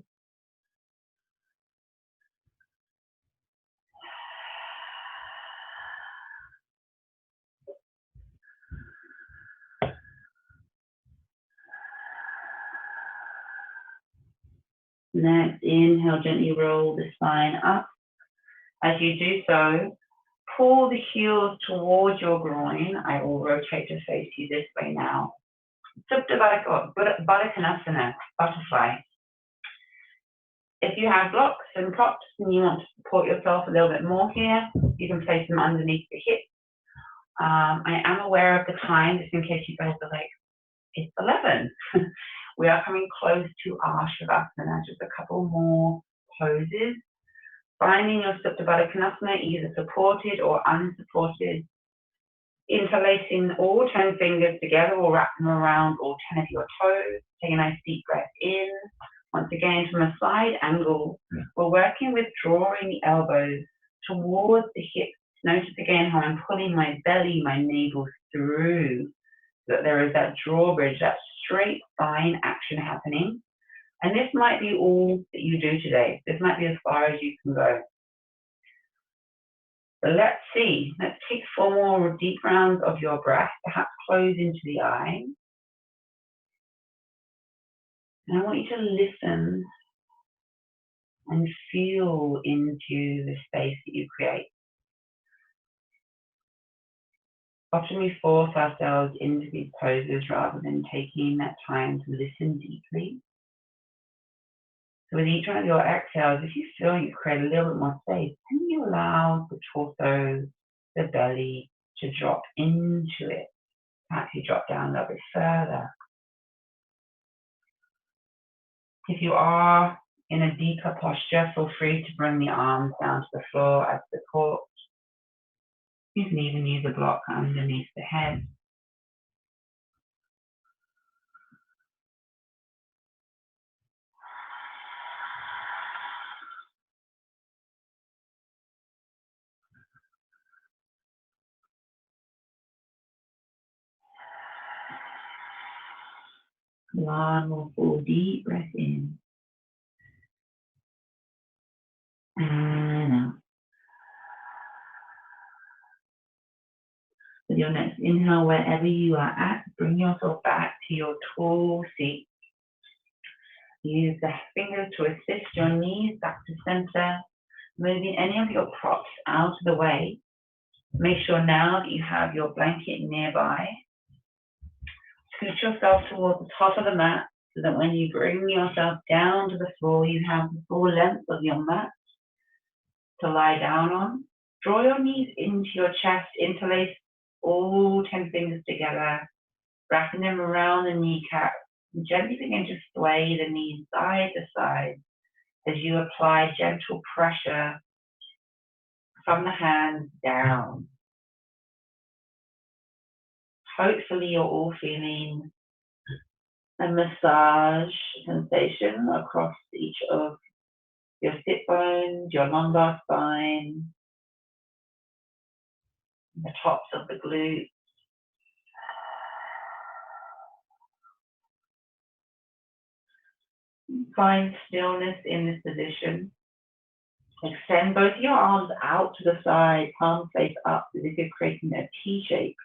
Next, inhale, gently roll the spine up. As you do so, pull the heels towards your groin. I will rotate to face you this way now. Supta Baddha Konasana, butterfly. If you have blocks and props and you want to support yourself a little bit more here, you can place them underneath the hips. I am aware of the time, just in case you guys are like, it's 11. We are coming close to our Shavasana, just a couple more poses. Finding your Supta Baddha Konasana, either supported or unsupported. Interlacing all 10 fingers together or wrap them around all 10 of your toes. Take a nice deep breath in. Once again, from a side angle, we're working with drawing the elbows towards the hips. Notice again how I'm pulling my belly, my navel through, so that there is that drawbridge, that straight spine action happening. And this might be all that you do today. This might be as far as you can go. But let's see. Let's take 4 more deep rounds of your breath. Perhaps close into the eyes. And I want you to listen and feel into the space that you create. Often we force ourselves into these poses rather than taking that time to listen deeply. So with each one of your exhales, if you feel you create a little bit more space, then you allow the torso, the belly to drop into it. Perhaps you drop down a little bit further. If you are in a deeper posture, feel free to bring the arms down to the floor as support. You can even use a block underneath the head. One more full deep breath in. And out. With your next inhale, wherever you are at, bring yourself back to your tall seat. Use the fingers to assist your knees back to center, moving any of your props out of the way. Make sure now that you have your blanket nearby. Scoot yourself towards the top of the mat so that when you bring yourself down to the floor, you have the full length of your mat to lie down on. Draw your knees into your chest, interlace all 10 fingers together, wrapping them around the kneecap, and gently begin to sway the knees side to side as you apply gentle pressure from the hands down. Hopefully you're all feeling a massage sensation across each of your sit bones, your lumbar spine, the tops of the glutes. Find stillness in this position. Extend both your arms out to the side, palms face up as if you're creating a T shape.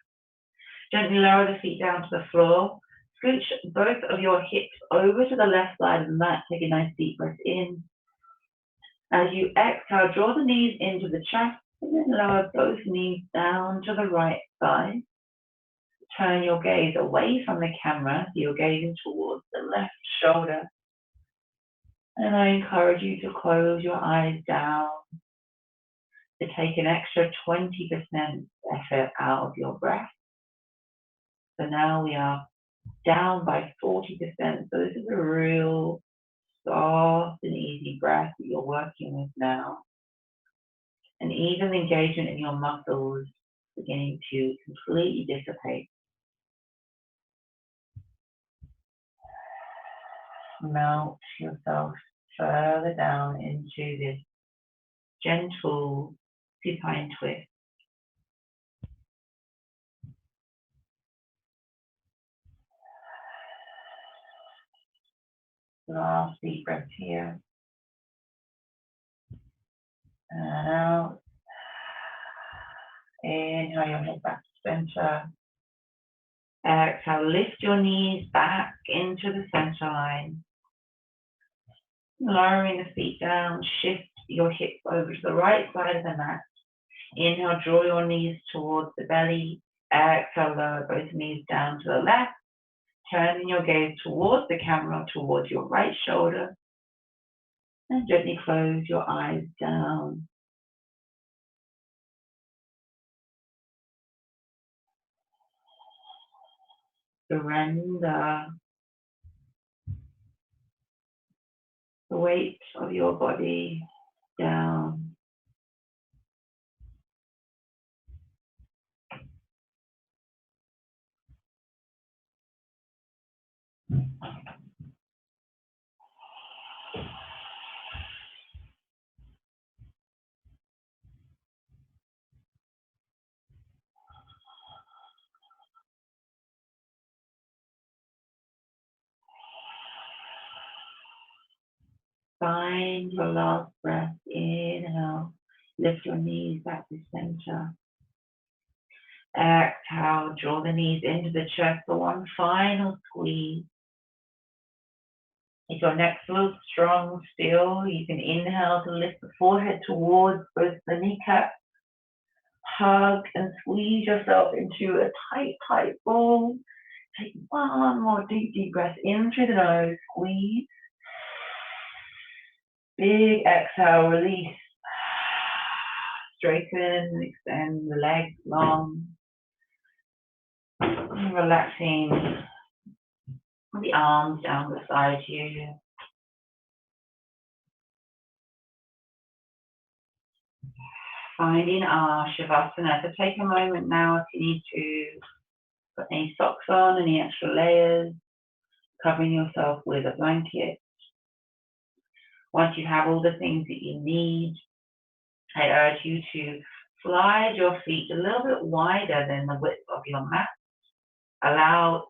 Gently lower the feet down to the floor. Scooch both of your hips over to the left side of the mat. Take a nice deep breath in. As you exhale, draw the knees into the chest and then lower both knees down to the right side. Turn your gaze away from the camera, so you're gazing towards the left shoulder. And I encourage you to close your eyes down, to take an extra 20% effort out of your breath. So now we are down by 40%. So this is a real soft and easy breath that you're working with now. And even the engagement in your muscles beginning to completely dissipate. Melt yourself further down into this gentle supine twist. Last deep breath here. And out. Inhale your head back to center. Exhale, lift your knees back into the center line. Lowering the feet down, shift your hips over to the right side of the mat. Inhale, draw your knees towards the belly. Exhale, lower both knees down to the left. Turning your gaze towards the camera, towards your right shoulder. And gently close your eyes down. Surrender the weight of your body down. Find your last breath. Inhale, lift your knees back to center. Exhale, draw the knees into the chest for one final squeeze. If your neck feels strong still, you can inhale to lift the forehead towards both the kneecaps. Hug and squeeze yourself into a tight, tight ball. Take one more deep breath in through the nose. Squeeze. Big exhale, release. Straighten and extend the legs long. And relaxing the arms down beside you. Finding our Shavasana. So take a moment now if you need to put any socks on, any extra layers, covering yourself with a blanket. Once you have all the things that you need, I urge you to slide your feet a little bit wider than the width of your mat. Allow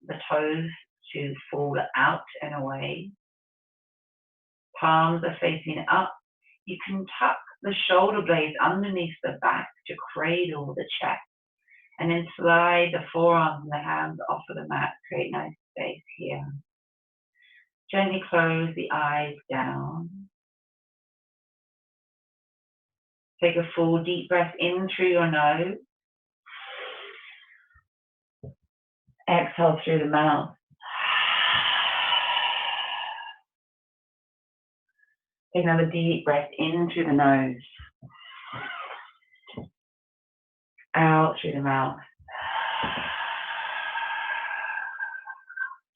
the toes to fall out and away. Palms are facing up. You can tuck the shoulder blades underneath the back to cradle the chest, and then slide the forearms and the hands off of the mat. Create nice space here. Gently close the eyes down. Take a full deep breath in through your nose. Exhale through the mouth. Take another deep breath in through the nose. Out through the mouth.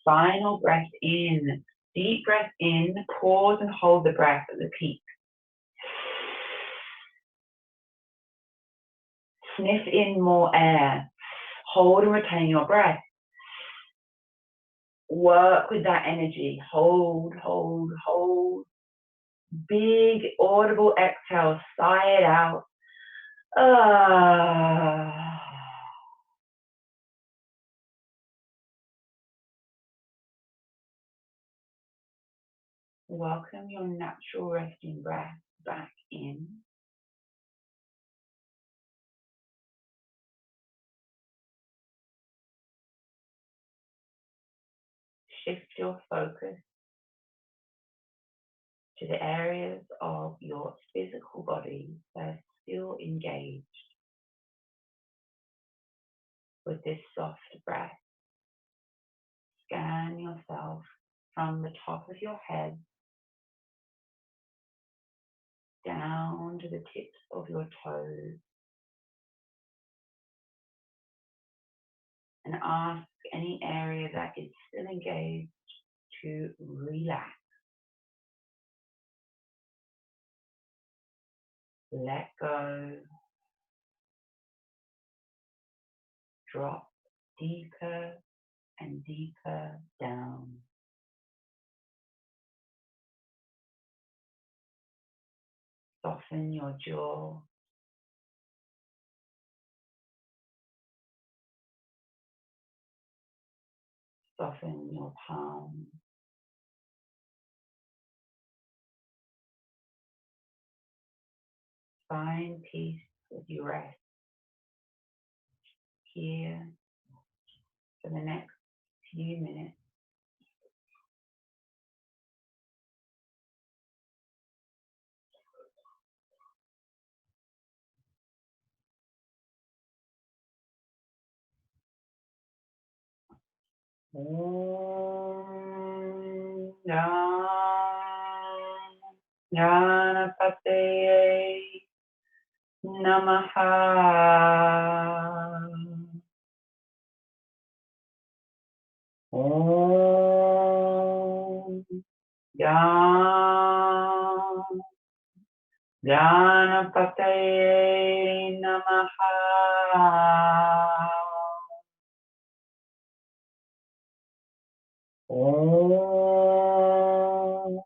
Final breath in. Deep breath in. Pause and hold the breath at the peak. Sniff in more air. Hold and retain your breath. Work with that energy. Hold, hold, hold. Big audible exhale. Sigh it out. Welcome your natural resting breath back in. Shift your focus to the areas of your physical body that are still engaged with this soft breath. Scan yourself from the top of your head down to the tips of your toes, and ask any area that is still engaged to relax. Let go. Drop deeper and deeper down. Soften your jaw. Soften your palms. Find peace as you rest here for the next few minutes. Om Ganapataye Namaha. Om Ganapataye Namaha. Om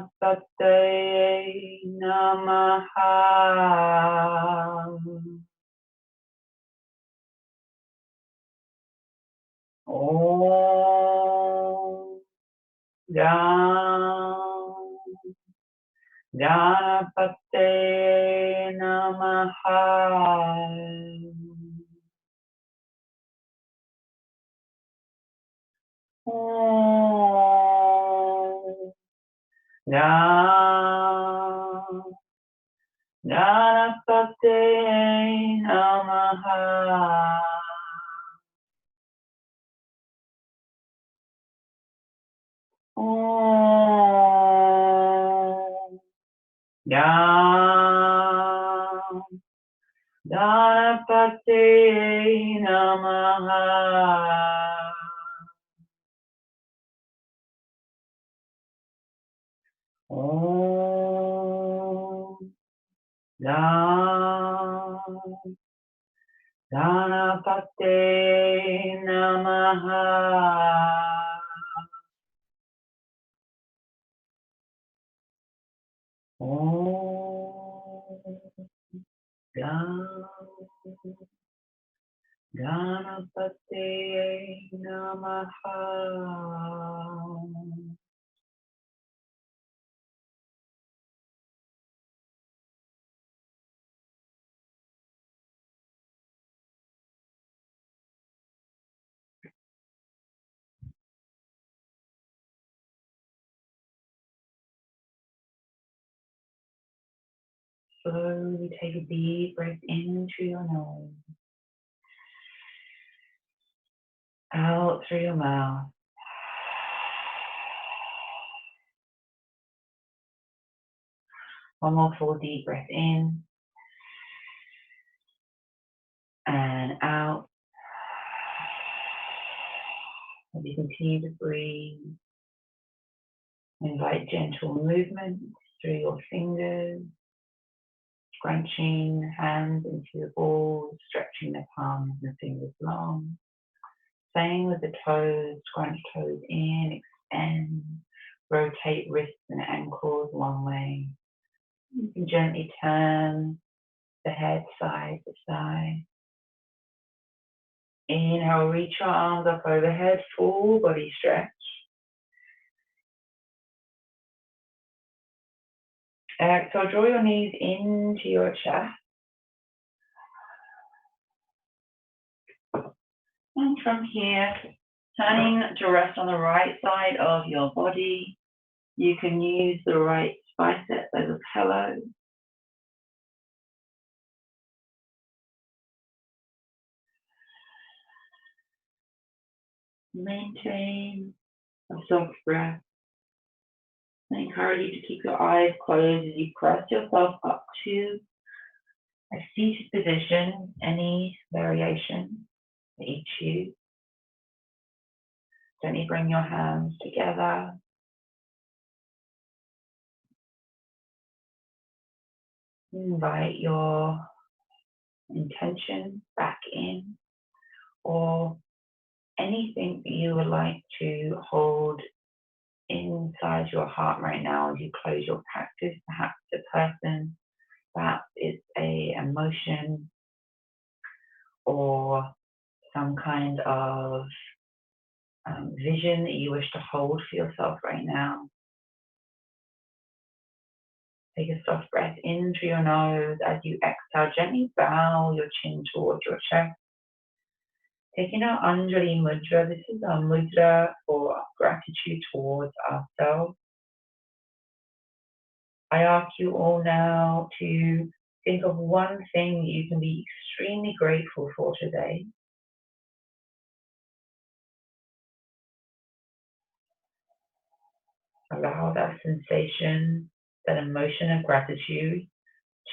Ganapataye Namaha. Om Ganapataye Namaha. Om Ganapataye Namaha. Om Ganapataye Namaha. Om Ganapataye Namaha. Om Ganapataye Namaha. Slowly take a deep breath in through your nose, out through your mouth. One more full deep breath in and out. As you continue to breathe, invite gentle movement through your fingers, scrunching hands into the balls, stretching the palms and fingers long. Same with the toes, scrunch toes in, extend, rotate wrists and ankles one way. You can gently turn the head side to side. Inhale, reach your arms up overhead, full body stretch. Exhale, draw your knees into your chest. And from here, turning to rest on the right side of your body. You can use the right bicep as a pillow. Maintain a soft breath. I encourage you to keep your eyes closed as you press yourself up to a seated position, any variation that you choose. Gently bring your hands together. Invite your intention back in, or anything that you would like to hold inside your heart right now as you close your practice. Perhaps a person, perhaps it's an emotion, or some kind of vision that you wish to hold for yourself right now. Take a soft breath in through your nose. As you exhale, gently bow your chin towards your chest. Taking our Anjali Mudra, this is our mudra for gratitude towards ourselves. I ask you all now to Think of one thing you can be extremely grateful for today. Allow that sensation, that emotion of gratitude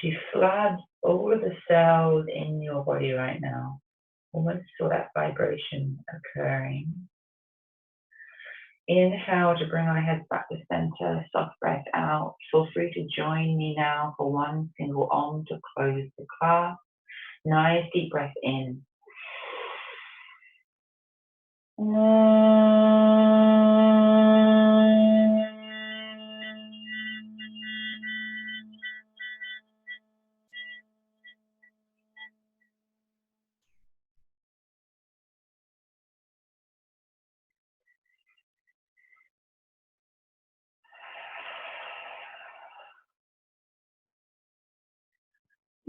to flood all of the cells in your body right now. Almost feel that vibration occurring. Inhale to bring our heads back to center, soft breath out. Feel free to join me now for one single Om to close the class. Nice deep breath in.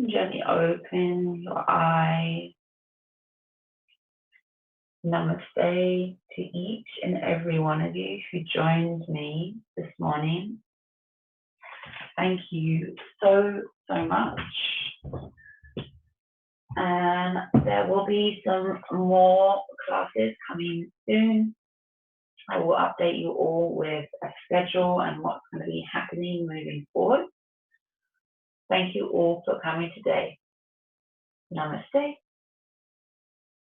Gently open your eyes. Namaste to each and every one of you who joined me this morning. Thank you so much. And there will be some more classes coming soon. I will update you all with a schedule and what's going to be happening moving forward. Thank you all for coming today. Namaste.